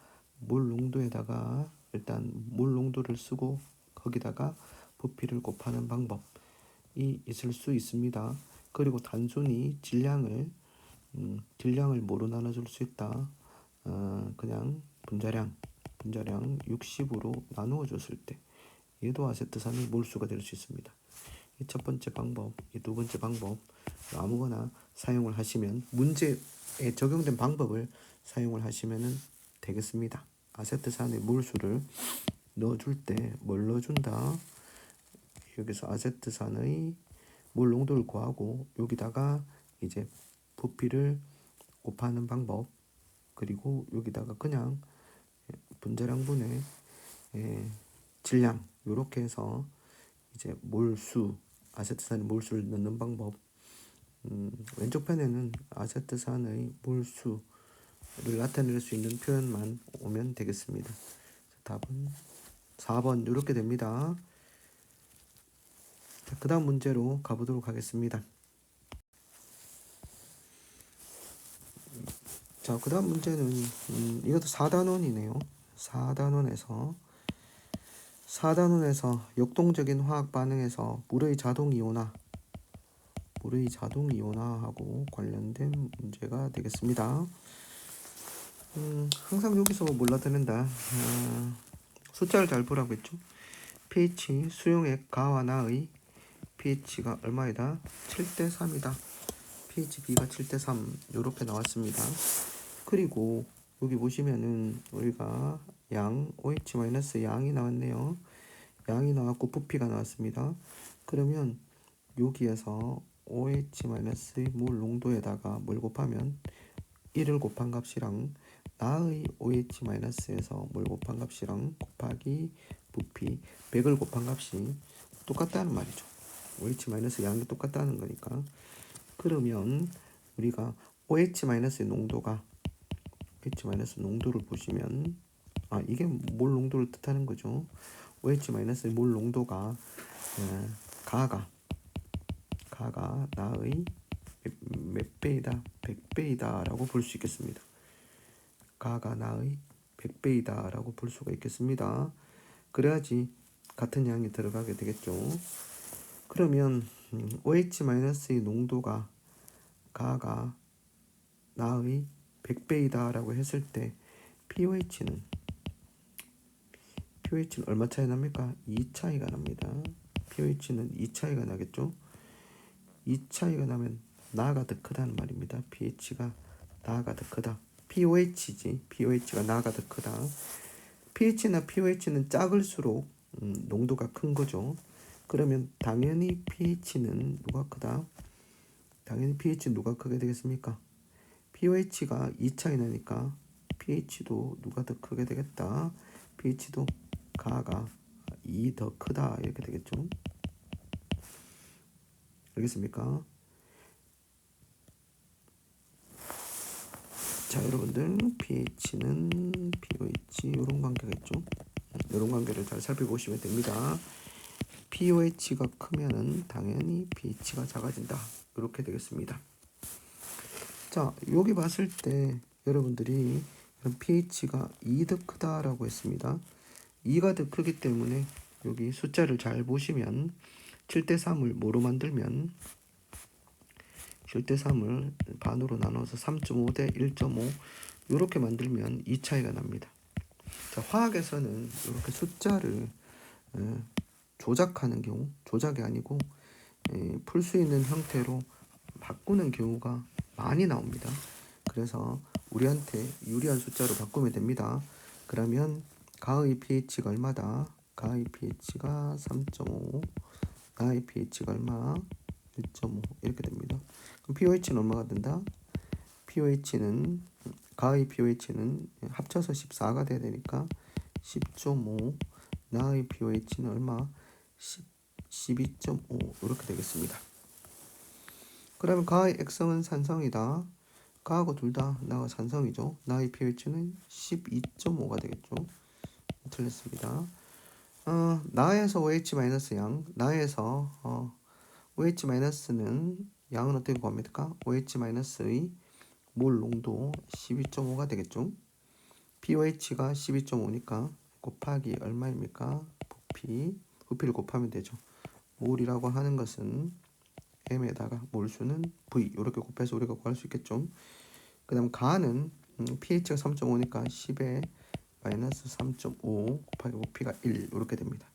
일단 몰 농도를 쓰고 거기다가 부피를 곱하는 방법이 있을 수 있습니다. 그리고 단순히 질량을 뭐로 나눠줄 수 있다. 그냥 분자량 60으로 나누어 줬을 때 얘도 아세트산의 몰수가 될 수 있습니다. 이 첫 번째 방법, 이 두 번째 방법 아무거나 사용을 하시면 문제에 적용된 방법을 사용을 하시면 되겠습니다. 아세트산의 몰수를 넣어줄 때 뭘 넣어준다? 여기서 아세트산의 몰 농도를 구하고 여기다가 이제 부피를 곱하는 방법 그리고 여기다가 그냥 분자량분의 질량 이렇게 해서 이제 아세트산의 몰수를 넣는 방법 왼쪽 편에는 아세트산의 몰수를 나타낼 수 있는 표현만 오면 되겠습니다. 답은 4번 이렇게 됩니다. 그 다음 문제로 가보도록 하겠습니다. 자, 그 다음 문제는 이것도 4단원이네요. 4단원에서 역동적인 화학 반응에서 물의 자동 이온화하고 관련된 문제가 되겠습니다. 항상 여기서 몰라야 된다. 숫자를 잘 보라고 했죠. pH 수용액 가와 나의 pH가 얼마이다? 7대3이다. pH B가 7대3 이렇게 나왔습니다. 그리고 여기 보시면은 우리가 OH- 양이 나왔네요. 양이 나왔고 부피가 나왔습니다. 그러면 여기에서 OH- 몰 농도에다가 뭘 곱하면 1을 곱한 값이랑 나의 OH-에서 뭘 곱한 값이랑 곱하기 부피 100을 곱한 값이 똑같다는 말이죠. OH- 양이 똑같다는 거니까. 그러면 우리가 OH- 농도를 보시면 이게 몰 농도를 뜻하는 거죠. OH- 몰 농도가 가가 나의 몇 배이다? 100배이다 라고 볼 수 있겠습니다. 가가 나의 100배이다 라고 볼 수가 있겠습니다. 그래야지 같은 양이 들어가게 되겠죠. 그러면 OH-의 농도가 가가 나의 100배이다 라고 했을 때 pH는 얼마 차이 납니까? 2 차이가 납니다. pH는 2 차이가 나겠죠. 2 차이가 나면 나가 더 크다는 말입니다. pH가 나가 더 크다. pOH가 나가 더 크다. pH나 pOH는 작을수록 농도가 큰 거죠. 그러면 당연히 pH는 누가 크다? 당연히 pH는 누가 크게 되겠습니까? pOH가 2 차이 나니까 pH도 누가 더 크게 되겠다. pH도 가가 2 더 크다 이렇게 되겠죠. 알겠습니까? 자, 여러분들 pH는 pOH 이런 관계겠죠. 이런 관계를 잘 살펴보시면 됩니다. pOH가 크면은 당연히 pH가 작아진다. 이렇게 되겠습니다. 자, 여기 봤을 때 여러분들이 pH가 2 더 크다라고 했습니다. 2가 더 크기 때문에 여기 숫자를 잘 보시면 7대 3을 뭐로 만들면 7대 3을 반으로 나눠서 3.5 대 1.5 이렇게 만들면 이 차이가 납니다. 자, 화학에서는 이렇게 숫자를 조작하는 경우, 조작이 아니고 풀 수 있는 형태로 바꾸는 경우가 많이 나옵니다. 그래서 우리한테 유리한 숫자로 바꾸면 됩니다. 그러면 가의 pH가 얼마다? 가의 pH가 3.5, 나의 pH가 얼마? 1.5 이렇게 됩니다. 그럼 pOH는 얼마가 된다? pOH는 가의 pOH는 합쳐서 14가 돼야 되니까 10.5, 나의 pOH는 얼마? 12.5 이렇게 되겠습니다. 그러면 가의 액성은 산성이다. 가하고 둘 다 나가 산성이죠. 나의 pH는 12.5가 되겠죠. 틀렸습니다. 나에서 OH-양, 나에서 OH-는 양은 어떻게 구합니까? OH-의 몰 농도 12.5가 되겠죠. pOH가 12.5니까 곱하기 얼마입니까? 부피를 곱하면 되죠. 몰이라고 하는 것은 m에다가 몰수는 v 이렇게 곱해서 우리가 구할 수 있겠죠. 그 다음 가는 pH가 3.5니까 10에 마이너스 3.5 곱하기 부피가 1 이렇게 됩니다.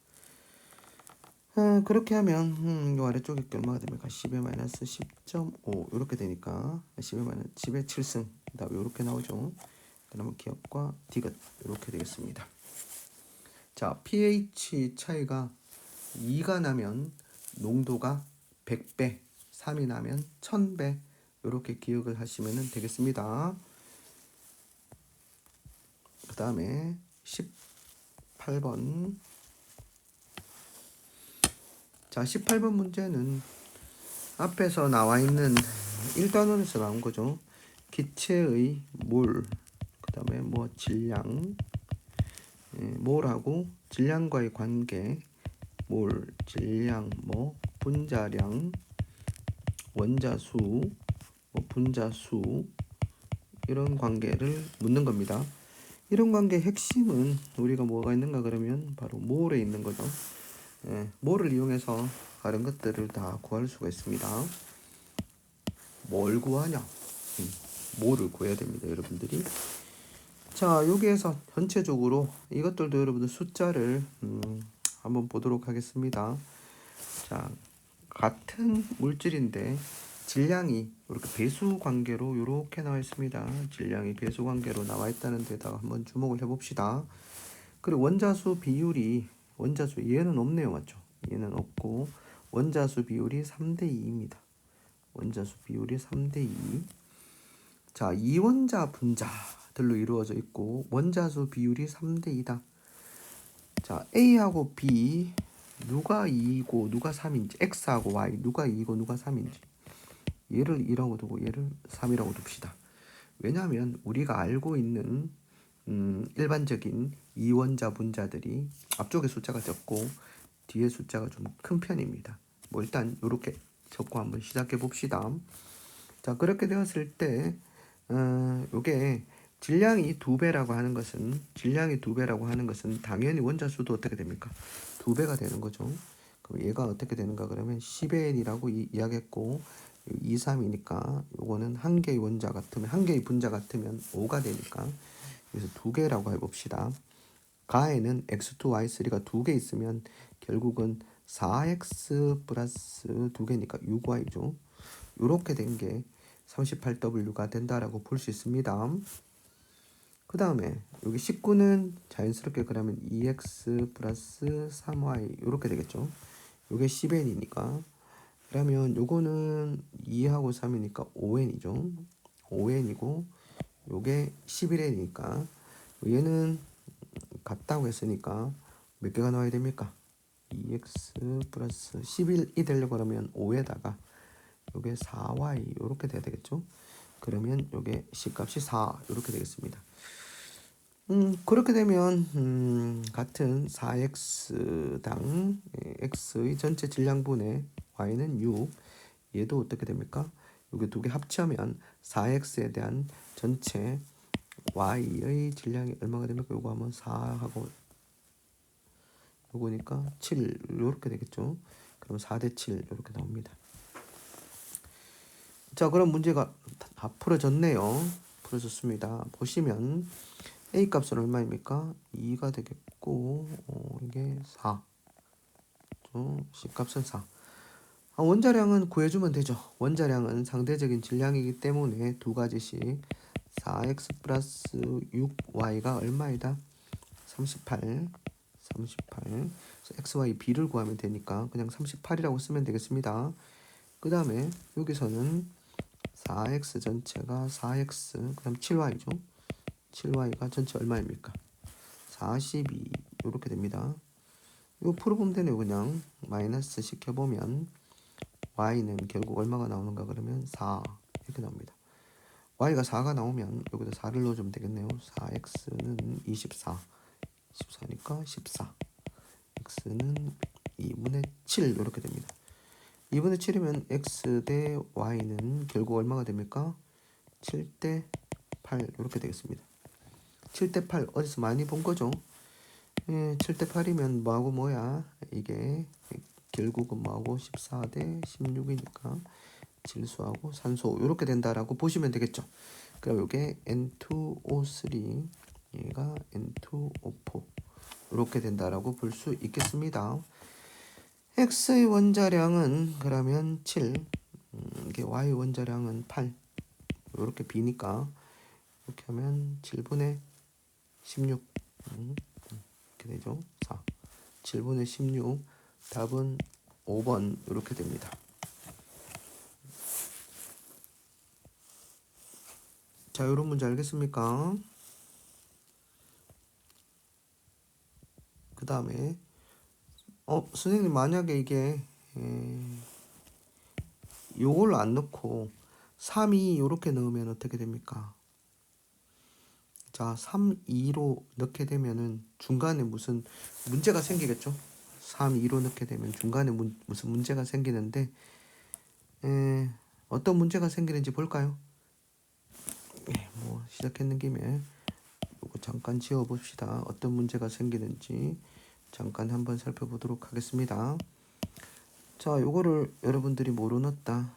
그렇게 하면 이 아래쪽에 얼마가 됩니까? 10에 마이너스 10.5 이렇게 되니까 10에 마이너스 10에 7승 그다음에 이렇게 나오죠. 그러면 기억과 디귿 이렇게 되겠습니다. 자, pH 차이가 2가 나면 농도가 100배, 3이 나면 1000배 이렇게 기억을 하시면 되겠습니다. 그 다음에 18번. 자, 18번 문제는 앞에서 나와 있는 1단원에서 나온 거죠. 기체의 몰, 그 다음에 뭐 질량, 몰하고 질량과의 관계, 몰, 질량, 뭐 분자량, 원자수, 뭐 분자수 이런 관계를 묻는 겁니다. 이런 관계의 핵심은 우리가 뭐가 있는가 그러면 바로 몰에 있는 거죠. 몰을 이용해서 다른 것들을 다 구할 수가 있습니다. 뭘 구하냐? 몰을 구해야 됩니다, 여러분들이. 자, 여기에서 전체적으로 이것들도 여러분들 숫자를 한번 보도록 하겠습니다. 자, 같은 물질인데 질량이 이렇게 배수 관계로 이렇게 나와 있습니다. 질량이 배수 관계로 나와 있다는 데다가 한번 주목을 해봅시다. 그리고 원자수 비율이 원자수 얘는 없네요, 맞죠? 얘는 없고 원자수 비율이 3대 2입니다. 원자수 비율이 3대 2. 자, 이원자 분자들로 이루어져 있고 원자수 비율이 3대 2다. 자, A하고 B 누가 2이고 누가 3인지, X하고 Y 누가 2이고 누가 3인지 얘를 2라고 두고 얘를 3이라고 둡시다. 왜냐하면 우리가 알고 있는 일반적인 이원자 분자들이 앞쪽에 숫자가 적고 뒤에 숫자가 좀 큰 편입니다. 뭐 일단 이렇게 적고 한번 시작해 봅시다. 자, 그렇게 되었을 때 요게 질량이 2배라고 하는 것은 당연히 원자수도 어떻게 됩니까? 2배가 되는 거죠. 그럼 얘가 어떻게 되는가 그러면 10n이라고 이야기했고 2, 3이니까 요거는 한 개의 원자 같으면 한 개의 분자 같으면 5가 되니까 그래서 2개라고 해봅시다. 가에는 x2, y3가 2개 있으면 결국은 4x 플러스 2개니까 6y죠. 이렇게 된 게 38W가 된다라고 볼 수 있습니다. 그 다음에 여기 19는 자연스럽게 그러면 2x 플러스 3y 이렇게 되겠죠. 요게 10n이니까 그러면 요거는 2하고 3이니까 5n이죠. 5n이고 요게 11n이니까 얘는 같다고 했으니까 몇 개가 나와야 됩니까? 2x 플러스 11이 되려고 하면 5에다가 요게 4y 이렇게 돼야 되겠죠. 그러면 요게 C값이 4 이렇게 되겠습니다. 그렇게 되면 같은 4x당 x의 전체 질량분의 y는 6. 얘도 어떻게 됩니까? 여기 두 개 합치면 4x에 대한 전체 y의 질량이 얼마가 됩니까? 요거 하면 4하고 요거니까 7 이렇게 되겠죠. 그럼 4대 7 이렇게 나옵니다. 자, 그럼 문제가 다 풀어졌네요. 풀어졌습니다. 보시면 A 값은 얼마입니까? 2가 되겠고 이게 4. C 값은 4. 원자량은 구해주면 되죠. 원자량은 상대적인 질량이기 때문에 두 가지씩 4x 플러스 6y가 얼마이다? 38. 그래서 x, y, b를 구하면 되니까 그냥 38이라고 쓰면 되겠습니다. 그 다음에 여기서는 4x 전체가 4x 그 다음 7y죠. 7y가 전체 얼마입니까? 42 이렇게 됩니다. 이거 풀어보면 되네요. 그냥 마이너스 시켜보면 y는 결국 얼마가 나오는가 그러면 4 이렇게 나옵니다. y가 4가 나오면 여기다 4를 넣어주면 되겠네요. 4x는 24 24니까 14 x는 2분의 7 이렇게 됩니다. 2분의 7이면 x 대 y는 결국 얼마가 됩니까? 7대 8 이렇게 되겠습니다. 7대 8 어디서 많이 본 거죠? 7대 8이면 뭐하고 뭐야? 이게 결국은 뭐하고 14대 16이니까 질소하고 산소 이렇게 된다라고 보시면 되겠죠. 그럼 이게 N2O3 얘가 N2O4 이렇게 된다라고 볼 수 있겠습니다. X의 원자량은 그러면 7 이게 Y 원자량은 8 이렇게 B니까 이렇게 하면 7분의 16 이렇게 되죠. 4 7분의 16 답은 5번 이렇게 됩니다. 자, 이런 문제 알겠습니까? 그 다음에 선생님 만약에 이게 요걸 안 넣고 3, 2 이렇게 넣으면 어떻게 됩니까? 자, 3, 2로 넣게 되면은 중간에 무슨 문제가 생기겠죠? 3, 2로 넣게 되면 중간에 무슨 문제가 생기는데 어떤 문제가 생기는지 볼까요? 뭐 시작했는 김에 요거 잠깐 지워 봅시다. 어떤 문제가 생기는지 잠깐 한번 살펴보도록 하겠습니다. 자, 요거를 여러분들이 뭐로 넣었다?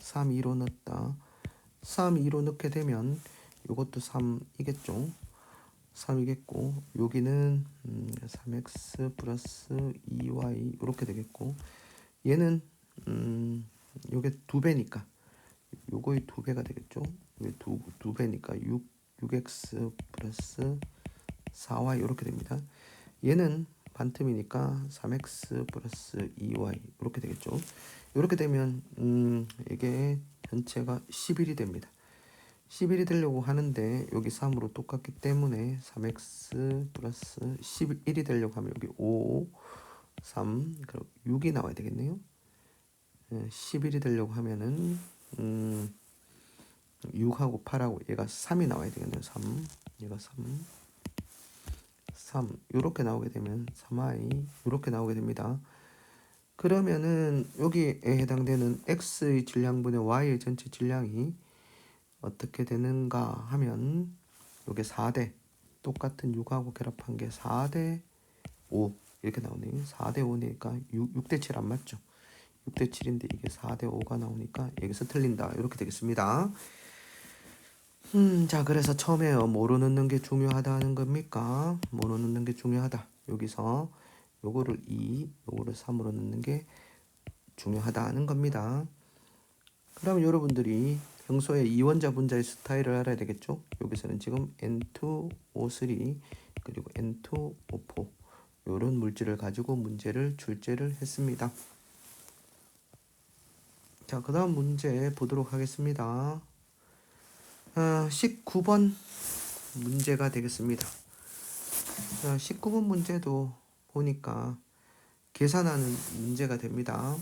3, 2로 넣었다. 3, 2로 넣게 되면 요것도 3이겠죠. 3이겠고 여기는 3x 플러스 2y 이렇게 되겠고 얘는 요게 2배니까 요거의 2배가 되겠죠. 이게 2배니까 6x 플러스 4y 이렇게 됩니다. 얘는 반틈이니까 3x 플러스 2y 이렇게 되겠죠. 이렇게 되면 이게 전체가 11이 됩니다. 11이 되려고 하는데 여기 3으로 똑같기 때문에 3x 플러스 11이 되려고 하면 여기 5, 3, 그리고 6이 나와야 되겠네요. 11이 되려고 하면은 6하고 8하고 얘가 3이 나와야 되겠네요. 3, 얘가 3 이렇게 나오게 되면 3i 이렇게 나오게 됩니다. 그러면은 여기에 해당되는 x의 질량분의 y의 전체 질량이 어떻게 되는가 하면 요게 4대 똑같은 6하고 결합한 게 4대 5 이렇게 나오네요. 4대 5니까 6대 7 안 맞죠? 6대 7인데 이게 4대 5가 나오니까 여기서 틀린다 이렇게 되겠습니다. 자, 그래서 처음에 뭐로 넣는 게 중요하다는 겁니까? 뭐로 넣는 게 중요하다. 여기서 요거를 2, 요거를 3으로 넣는 게 중요하다는 겁니다. 그럼 여러분들이 평소에 이원자 분자의 스타일을 알아야 되겠죠? 여기서는 지금 N2O3 그리고 N2O4 이런 물질을 가지고 문제를 출제를 했습니다. 자, 그 다음 문제 보도록 하겠습니다. 19번 문제가 되겠습니다. 19번 문제도 보니까 계산하는 문제가 됩니다.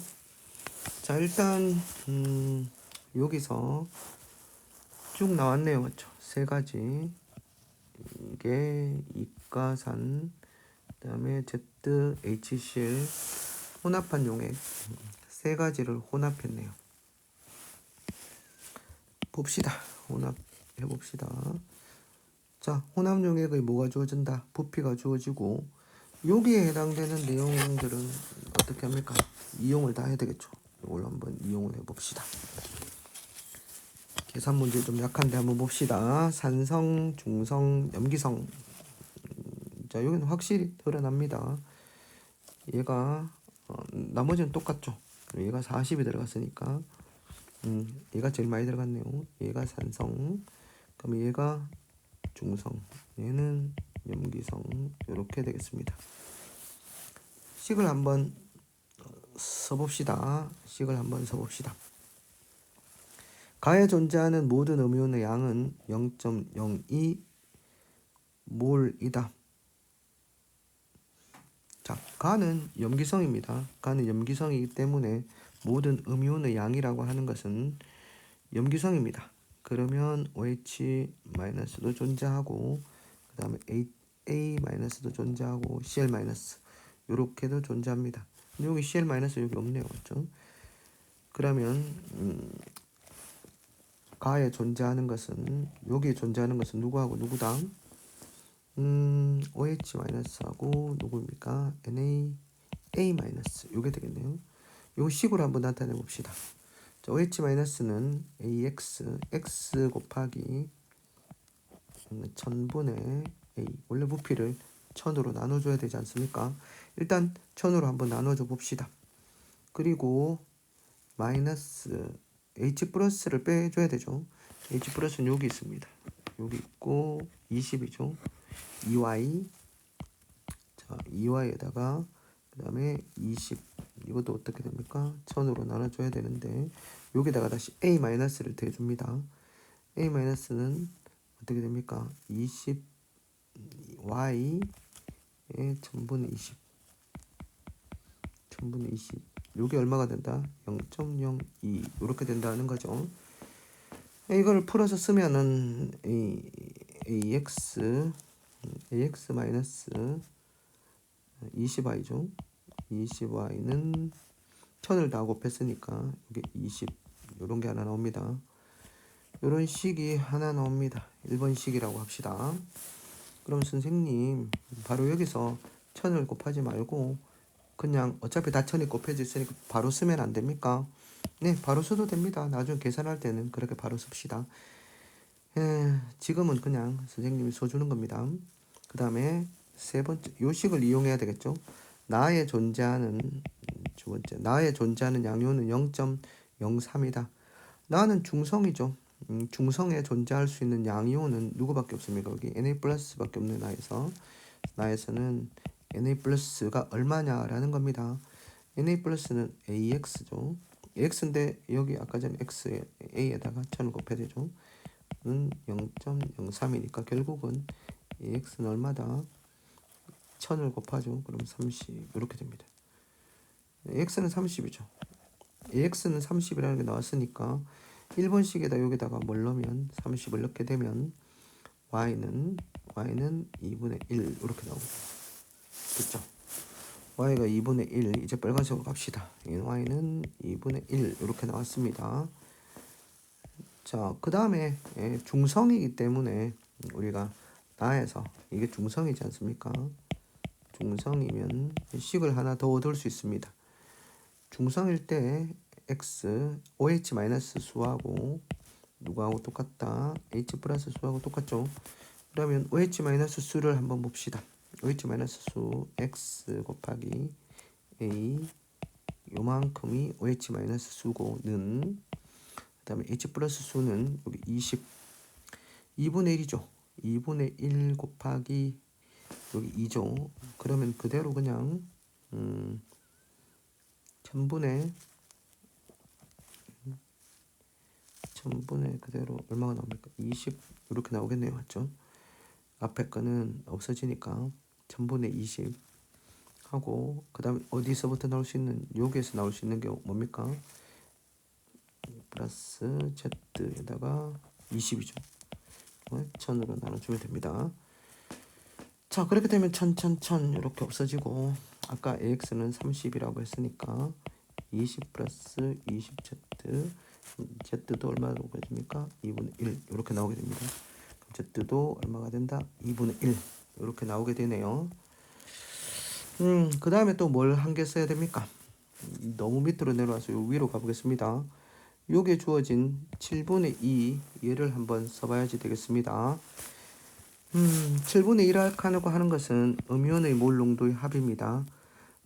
자, 일단 여기서 쭉 나왔네요. 맞죠? 세 가지. 이게 이가산, 그다음에 ZHCl 혼합한 용액 세 가지를 혼합했네요. 봅시다. 혼합해 봅시다. 자, 혼합 용액의 뭐가 주어진다? 부피가 주어지고 여기에 해당되는 내용들은 어떻게 합니까? 이용을 다 해야 되겠죠. 이걸로 한번 이용을 해봅시다. 계산 문제 좀 약한데 한번 봅시다. 산성, 중성, 염기성. 자, 여기는 확실히 드러납니다. 얘가 나머지는 똑같죠. 얘가 40이 들어갔으니까 얘가 제일 많이 들어갔네요. 얘가 산성, 그럼 얘가 중성, 얘는 염기성. 이렇게 되겠습니다. 식을 한번 써봅시다. 식을 한번 써봅시다. 가에 존재하는 모든 음이온의 양은 0.02 몰이다. 자, 가는 염기성입니다. 가는 염기성이기 때문에 모든 음이온의 양이라고 하는 것은 염기성입니다. 그러면 OH-도 존재하고 그 다음에 A-도 존재하고 Cl- 요렇게도 존재합니다. 근데 여기 Cl- 여기 없네요. 맞죠? 그러면 가에 존재하는 것은 여기에 존재하는 것은 누구하고 누구당? OH-하고 누구입니까? Na, 요게 되겠네요. 요 식으로 한번 나타내 봅시다. 자, OH-는 AX, X 곱하기 1000분의 A. 원래 부피를 1000으로 나눠줘야 되지 않습니까? 일단 1000으로 한번 나눠줘 봅시다. 그리고 마이너스 H 플러스를 빼줘야 되죠. H 플러스는 여기 있습니다. 여기 있고 20이죠. 2y, 자 2y에다가 그 다음에 20, 이것도 어떻게 됩니까? 1000으로 나눠줘야 되는데 여기다가 다시 A-를 대줍니다. A-는 어떻게 됩니까? 20y에 1000분의 20, 1000분의 20, 요게 얼마가 된다? 0.02 이렇게 된다는 거죠. 이걸 풀어서 쓰면은 AX 마이너스 20y죠. 20y는 1000을 다 곱했으니까 이게 20, 요런 게 하나 나옵니다. 요런 식이 하나 나옵니다. 1번 식이라고 합시다. 그럼 선생님 바로 여기서 1000을 곱하지 말고 그냥 어차피 다 1000이 곱해져 있으니까 바로 쓰면 안 됩니까? 네, 바로 써도 됩니다. 나중에 계산할 때는 그렇게 바로 씁시다. 지금은 그냥 선생님이 써주는 겁니다. 그 다음에 세 번째, 요식을 이용해야 되겠죠. 나에 존재하는 두 번째, 나에 존재하는 양이온은 0.03이다. 나는 중성이죠. 중성에 존재할 수 있는 양이온은 누구밖에 없습니까? 여기 Na 플러스밖에 없는 나에서는 Na 플러스가 얼마냐라는 겁니다. Na 플러스는 AX죠. AX인데 여기 아까 전에 X에 A에다가 1000을 곱해야 되죠. 는 0.03이니까 결국은 AX는 얼마다? 1000을 곱하죠. 그럼 30 이렇게 됩니다. AX는 30이죠. AX는 30이라는 게 나왔으니까 1번식에다 여기다가 뭘 넣으면 30을 넣게 되면 Y는 2분의 1 이렇게 나오고 됐죠? Y가 2분의 1, 이제 빨간색으로 갑시다. Y는 2분의 1 이렇게 나왔습니다. 자, 그 다음에 중성이기 때문에 우리가 나에서 이게 중성이지 않습니까? 중성이면 식을 하나 더 얻을 수 있습니다. 중성일 때 X, OH- 수하고 누구하고 똑같다? H 플러스 수하고 똑같죠? 그러면 OH- 수를 한번 봅시다. OH- 수 X 곱하기 A, 요만큼이 OH- 수고는, 그 다음에 H 플러스 수는 여기 20, 2분의 1이죠. 2분의 1 곱하기 여기 2죠. 그러면 그대로 그냥 1000분의 그대로 얼마가 나옵니까? 20 이렇게 나오겠네요. 맞죠? 앞에 거는 없어지니까 1000분의 20 하고, 그 다음에 어디서부터 나올 수 있는, 여기에서 나올 수 있는 게 뭡니까? 플러스 Z에다가 20이죠. 1000으로 나눠주면 됩니다. 자, 그렇게 되면 1000 이렇게 없어지고, 아까 AX는 30이라고 했으니까 20 플러스 20Z, Z도 얼마 나오게 됩니까? 2분의 1 이렇게 나오게 됩니다. Z도 얼마가 된다? 2분의 1 이렇게 나오게 되네요. 그 다음에 또 뭘 한 개 써야 됩니까? 너무 밑으로 내려와서 요 위로 가보겠습니다. 요게 주어진 7분의 2 얘를 한번 써봐야지 되겠습니다. 7분의 1을 하는 것은 음이온의 몰 농도의 합입니다.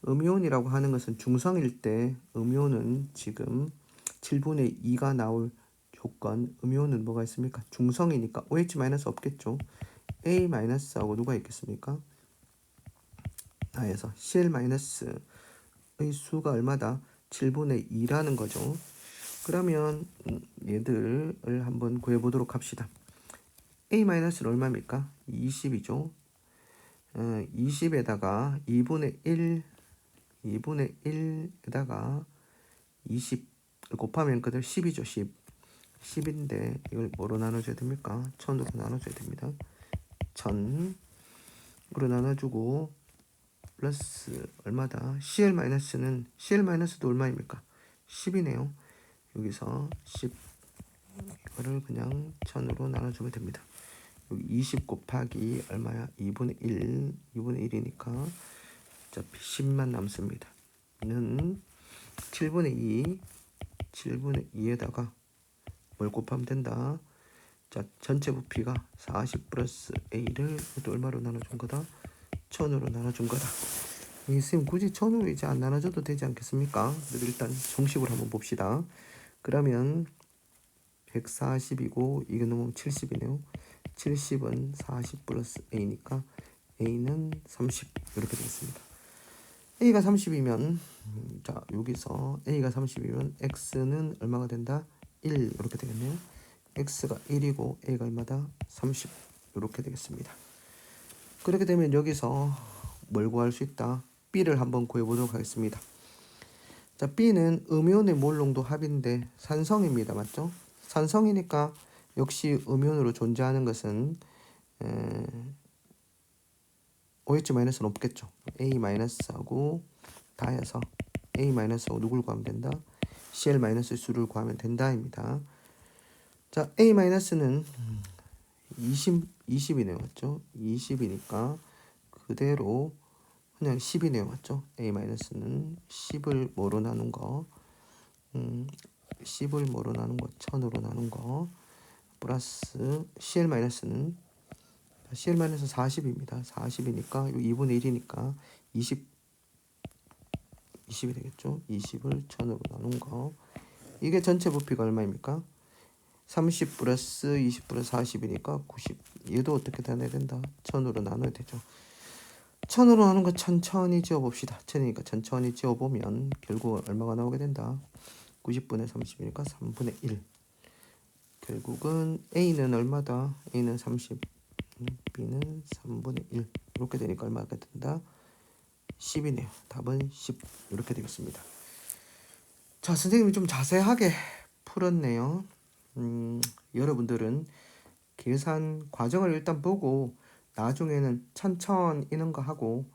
음이온이라고 하는 것은 중성일 때 음이온은 지금 7분의 2가 나올 조건, 음이온은 뭐가 있습니까? 중성이니까 OH- 없겠죠. A-하고 누가 있겠습니까? 나에서 Cl-의 수가 얼마다? 7분의 2라는 거죠. 그러면 얘들을 한번 구해보도록 합시다. A-는 얼마입니까? 20이죠. 20에다가 2분의 1에다가 20 곱하면 그대로 10이죠. 10인데 이걸 뭐로 나눠줘야 됩니까? 1000으로 나눠줘야 됩니다. 1000으로 나눠주고 플러스 얼마다? CL-도 얼마입니까? 10이네요. 여기서 10 이거를 그냥 1000으로 나눠주면 됩니다. 여기 20 곱하기 얼마야? 2분의 1이니까 어차피 10만 남습니다. 는 7분의 2에다가 뭘 곱하면 된다? 자, 전체 부피가 40 플러스 A를 또 얼마로 나눠준 거다? 1000으로 나눠준 거다. 선생님 굳이 1000으로 이제 안 나눠줘도 되지 않겠습니까? 일단 정식으로 한번 봅시다. 그러면 140이고 이게 넘으면 70이네요. 70은 40 플러스 A니까 A는 30 이렇게 되겠습니다. A가 30이면 자 여기서 A가 30이면 X는 얼마가 된다? 1 이렇게 되겠네요. X가 1이고 A가 얼마다? 30 이렇게 되겠습니다. 그렇게 되면 여기서 뭘 구할 수 있다? B를 한번 구해보도록 하겠습니다. 자, B는 음이온의 몰 농도 합인데 산성입니다. 맞죠? 산성이니까 역시 음이온으로 존재하는 것은 OH-는 없겠죠. A-하고 다 해서 A-하고 누굴 구하면 된다? Cl- 수를 구하면 된다입니다. 자, A-는 20이네요. 맞죠? 20이니까 그대로 그냥 10이네요. 맞죠? A-는 10을 뭐로 나눈 거 10을 뭐로 나눈 거 1000으로 나눈 거 플러스 CL-는 40입니다. 40이니까 2분의 1이니까 20이 되겠죠. 20을 1000으로 나눈 거 이게 전체 부피가 얼마입니까? 30 플러스 20 플러스 40이니까 90. 얘도 어떻게 나눠야 된다? 1000으로 나눠야 되죠. 1000으로 나눈 거 천천히 지어봅시다. 1000이니까 천천히 지어보면 결국 얼마가 나오게 된다? 90분의 30이니까 3분의 1. 결국은 A는 얼마다? A는 30, B는 3분의 1 이렇게 되니까 얼마가 된다? 10이네요. 답은 10 이렇게 되겠습니다. 자, 선생님이 좀 자세하게 풀었네요. 여러분들은 계산 과정을 일단 보고 나중에는 천천히 이런 거 하고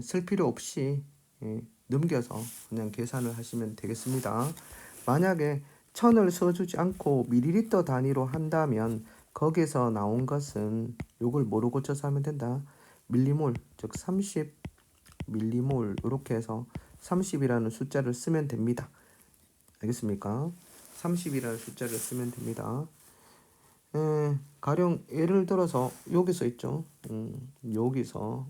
쓸 필요 없이 넘겨서 그냥 계산을 하시면 되겠습니다. 만약에 1000을 써주지 않고 밀리리터 단위로 한다면 거기서 나온 것은 요걸 뭐로 고쳐서 하면 된다? 밀리몰, 즉 30 밀리몰 이렇게 해서 30이라는 숫자를 쓰면 됩니다. 알겠습니까? 30이라는 숫자를 쓰면 됩니다. 가령 예를 들어서 여기서 있죠. 여기서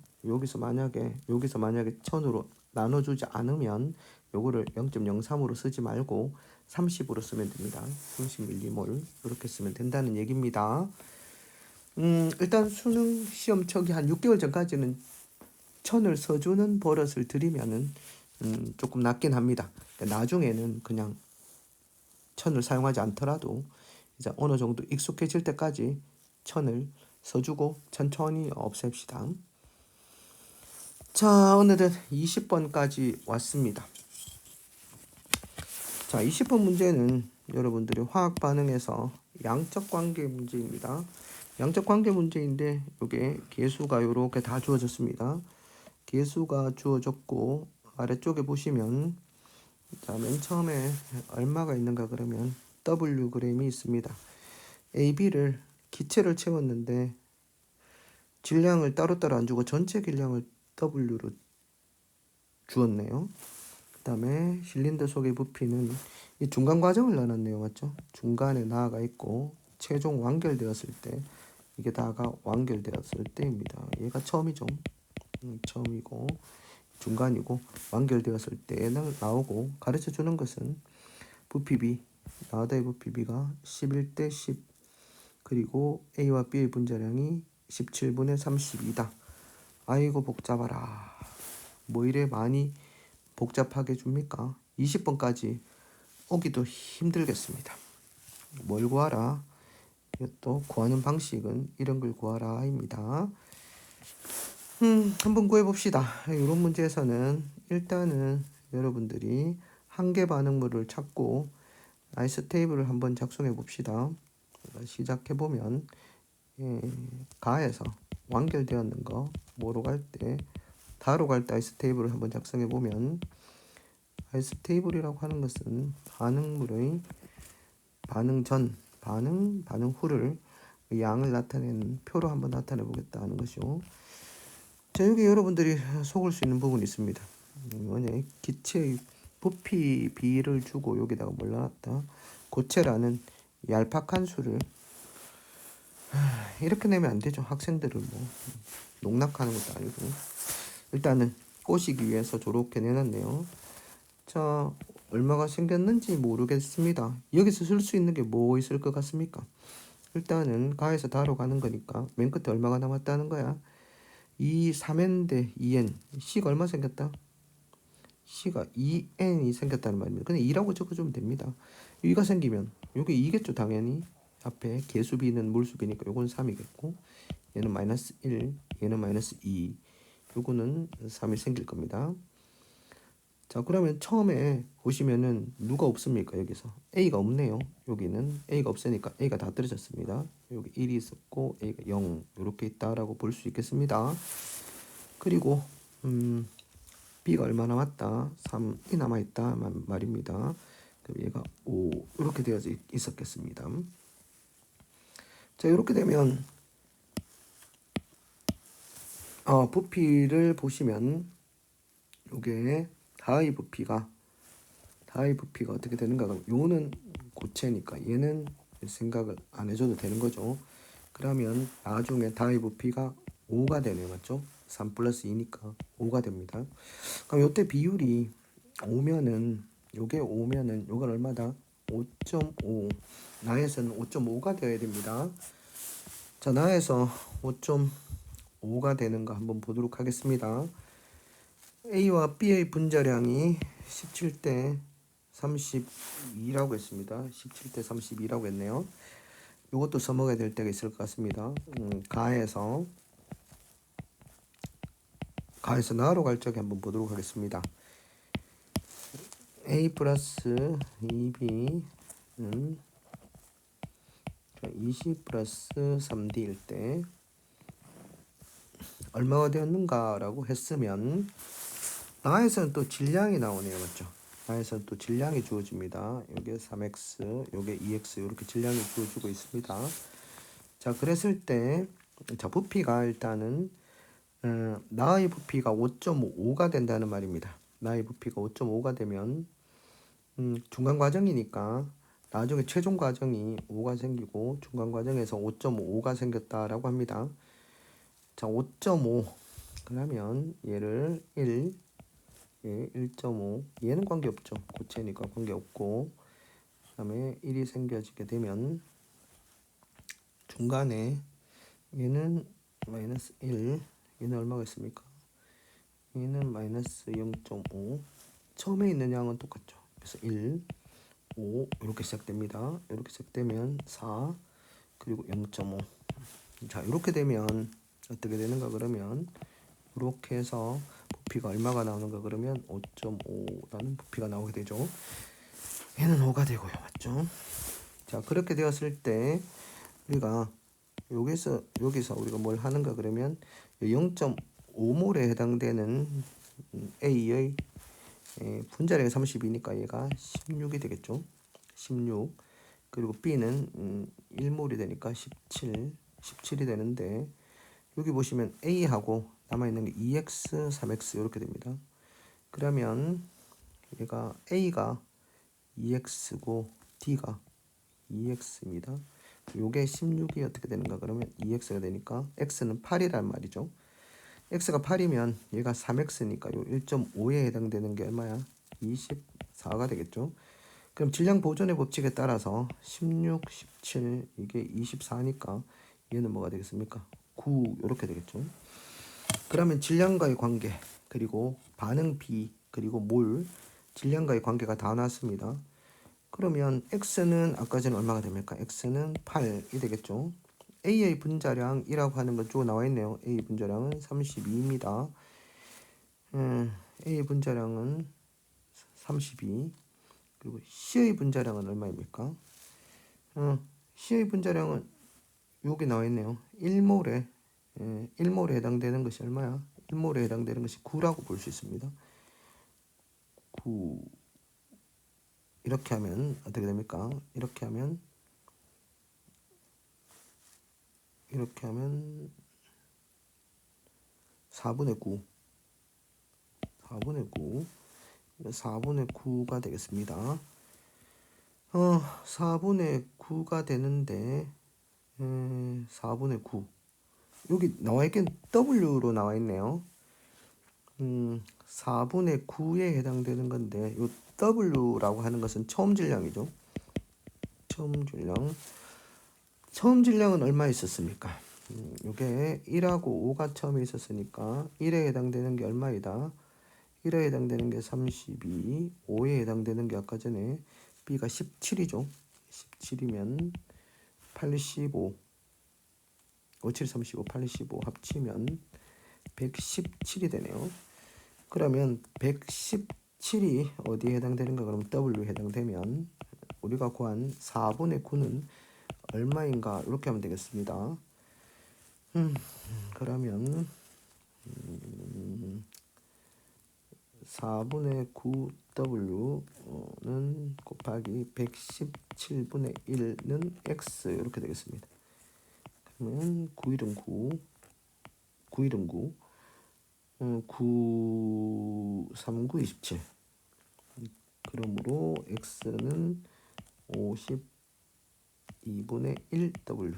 만약에 1000으로 나눠주지 않으면 요거를 0.03으로 쓰지 말고 30으로 쓰면 됩니다. 30mm몰 이렇게 쓰면 된다는 얘기입니다. 일단 수능 시험 초기 한 6개월 전까지는 1000을 써주는 버릇을 들이면은 조금 낫긴 합니다. 그러니까 나중에는 그냥 1000을 사용하지 않더라도 이제 어느 정도 익숙해질 때까지 1000을 써주고 천천히 없앱시다. 자, 오늘은 20번까지 왔습니다. 자, 20번 문제는 여러분들이 화학 반응에서 양적 관계 문제입니다. 양적 관계 문제인데 이게 계수가 이렇게 다 주어졌습니다. 계수가 주어졌고 아래쪽에 보시면 자, 맨 처음에 얼마가 있는가 그러면 Wg이 있습니다. AB를 기체를 채웠는데 질량을 따로따로 안 주고 전체 질량을 W로 주었네요. 그 다음에 실린더 속의 부피는 이 중간 과정을 나눴네요. 맞죠? 중간에 나가 있고 최종 완결되었을 때 이게 다가 완결되었을 때입니다. 얘가 처음이죠. 처음이고 중간이고 완결되었을 때는 나오고 가르쳐 주는 것은 부피 B 나다의 부피 B가 11대 10 그리고 A와 B의 분자량이 17분의 32다. 아이고 복잡하라. 뭐 이래 많이 복잡하게 줍니까? 20번까지 오기도 힘들겠습니다. 뭘 구하라? 이것도 구하는 방식은 이런 걸 구하라 입니다. 한번 구해봅시다. 이런 문제에서는 일단은 여러분들이 한계 반응물을 찾고 나이스 테이블을 한번 작성해 봅시다. 시작해 보면 가에서 완결되었는 거 뭐로 갈 때 다로 갈 때 아이스 테이블을 한번 작성해 보면 아이스 테이블이라고 하는 것은 반응물의 반응 전, 반응 후를 양을 나타내는 표로 한번 나타내 보겠다 하는 것이요. 자, 여기 여러분들이 속을 수 있는 부분이 있습니다. 뭐냐, 기체의 부피 B를 주고 여기다가 뭘 넣었다. 고체라는 얄팍한 수를 이렇게 내면 안 되죠. 학생들을 뭐 농락하는 것도 아니고 일단은 꼬시기 위해서 저렇게 내놨네요. 자, 얼마가 생겼는지 모르겠습니다. 여기서 쓸 수 있는 게 뭐 있을 것 같습니까? 일단은 가에서 다로 가는 거니까 맨 끝에 얼마가 남았다는 거야. 2 3n대 2n C가 얼마 생겼다? C가 2n이 생겼다는 말입니다. 근데 2라고 적어주면 됩니다. 2가 생기면 이게 2겠죠 당연히. 앞에 개수비는 물수비니까 요건 3이겠고 얘는 마이너스 1 얘는 마이너스 2 요거는 3이 생길 겁니다. 자, 그러면 처음에 보시면은 누가 없습니까? 여기서 A가 없네요. 여기는 A가 없으니까 A가 다 떨어졌습니다. 여기 1이 있었고 A가 0 이렇게 있다라고 볼 수 있겠습니다. 그리고 B가 얼마 남았다? 3이 남아있다 말입니다. 그럼 얘가 5 이렇게 되어 있었겠습니다. 자, 이렇게 되면 부피를 보시면 요게 다의 부피가 어떻게 되는가? 그럼 요는 고체니까 얘는 생각을 안 해줘도 되는 거죠. 그러면 나중에 다의 부피가 5가 되네요. 맞죠? 3 플러스 2니까 5가 됩니다. 그럼 요때 비율이 오면은 요건 얼마다? 5.5 나에서는 5.5가 되어야 됩니다. 자, 나에서 5.5가 되는 거 한번 보도록 하겠습니다. A와 B의 분자량이 17대 32라고 했습니다. 17대 32라고 했네요. 이것도 써먹어야 될 때가 있을 것 같습니다. 가에서 나로 갈 적에 한번 보도록 하겠습니다. A 플러스 2B는 20 플러스 3D일 때 얼마가 되었는가라고 했으면 나에서는 또 질량이 나오네요. 맞죠? 나에서는 또 질량이 주어집니다. 여기에 3x, 여기에 2x 이렇게 질량이 주어지고 있습니다. 자, 그랬을 때 자, 부피가 일단은 나의 부피가 5.5가 된다는 말입니다. 나의 부피가 5.5가 되면 중간 과정이니까 나중에 최종 과정이 5가 생기고 중간 과정에서 5.5가 생겼다라고 합니다. 자, 5.5 그러면 얘를 1 1.5 얘는 관계없죠. 고체니까 관계없고 그 다음에 1이 생겨지게 되면 중간에 얘는 마이너스 1 얘는 얼마가 있습니까? 얘는 마이너스 0.5 처음에 있는 양은 똑같죠. 그래서 1 5 이렇게 시작됩니다. 이렇게 시작되면 4 그리고 0.5 자, 이렇게 되면 어떻게 되는가 그러면 이렇게 해서 부피가 얼마가 나오는가 그러면 5.5라는 부피가 나오게 되죠. 얘는 5가 되고요. 맞죠? 자, 그렇게 되었을 때 우리가 여기서 우리가 뭘 하는가 그러면 0.5몰에 해당되는 A의 분자량이 32니까 얘가 16이 되겠죠. 16. 그리고 B는 1몰이 되니까 17이 되는데 여기 보시면 A하고 남아있는 게 2x, 3x 이렇게 됩니다. 그러면 얘가 A가 2x고 D가 2x입니다. 요게 16이 어떻게 되는가 그러면 2x가 되니까 x는 8이란 말이죠. x가 8이면 얘가 3x니까 요 1.5에 해당되는 게 얼마야? 24가 되겠죠. 그럼 질량 보존의 법칙에 따라서 16, 17 이게 24니까 얘는 뭐가 되겠습니까? 9 이렇게 되겠죠. 그러면 질량과의 관계 그리고 반응 B 그리고 몰 질량과의 관계가 다 나왔습니다. 그러면 x는 아까 전에 얼마가 됩니까? x는 8이 되겠죠. A의 분자량이라고 하는 건 쭉 나와 있네요. A 분자량은 32입니다. A 분자량은 32. 그리고 C의 분자량은 얼마입니까? C의 분자량은 여기 나와 있네요. 1몰에 1몰에 해당되는 것이 얼마야? 1몰에 해당되는 것이 9라고 볼 수 있습니다. 9 이렇게 하면 어떻게 됩니까? 이렇게 하면 4분의 9 4분의 9가 되겠습니다. 4분의 9가 되는데 4분의 9 여기 나와 있긴 W로 나와 있네요. 4분의 9에 해당되는 건데 요 W라고 하는 것은 처음 질량이죠. 처음 질량은 얼마 있었습니까? 요게 1하고 5가 처음에 있었으니까 1에 해당되는 게 얼마이다? 1에 해당되는 게 32, 5에 해당되는 게 아까 전에 B가 17이죠. 17이면 85, 57, 35, 85 합치면 117이 되네요. 그러면 117이 어디에 해당되는가? 그럼 W에 해당되면 우리가 구한 4분의 9는 얼마인가? 이렇게 하면 되겠습니다. 그러면 4분의 9W는 곱하기 117분의 1는 X 이렇게 되겠습니다. 그러면 9일은 9, 9일은 9, 9, 3, 9, 27. 그러므로 X는 52분의 1W.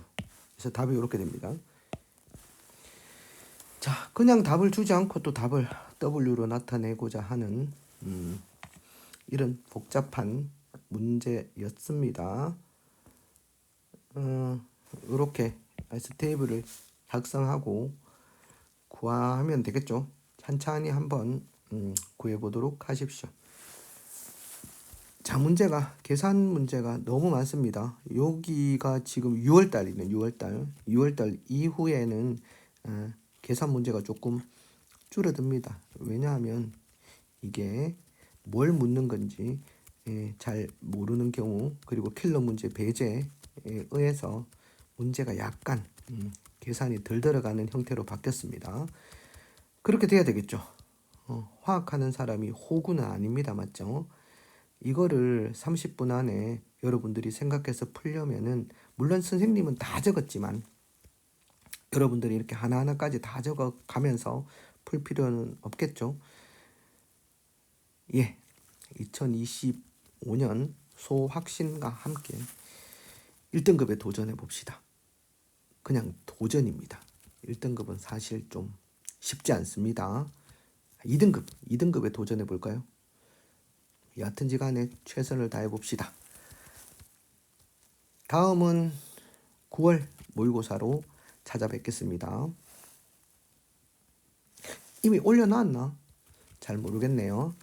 그래서 답이 이렇게 됩니다. 자, 그냥 답을 주지 않고 또 답을 W로 나타내고자 하는 이런 복잡한 문제였습니다. 이렇게 테이블을 작성하고 구하면 되겠죠. 천천히 한번 구해보도록 하십시오. 자, 계산 문제가 너무 많습니다. 여기가 지금 6월달이네. 6월달 이후에는 계산 문제가 조금 줄어듭니다. 왜냐하면 이게 뭘 묻는 건지 잘 모르는 경우 그리고 킬러 문제 배제에 의해서 문제가 약간 계산이 덜 들어가는 형태로 바뀌었습니다. 그렇게 돼야 되겠죠. 화학하는 사람이 호구는 아닙니다. 맞죠? 이거를 30분 안에 여러분들이 생각해서 풀려면은 물론 선생님은 다 적었지만 여러분들이 이렇게 하나하나까지 다 적어 가면서 풀 필요는 없겠죠. 예, 2025년 소확신과 함께 1등급에 도전해 봅시다. 그냥 도전입니다. 1등급은 사실 좀 쉽지 않습니다. 2등급에 도전해 볼까요? 여하튼지 간에 최선을 다해 봅시다. 다음은 9월 모의고사로 찾아뵙겠습니다. 이미 올려놨나? 잘 모르겠네요.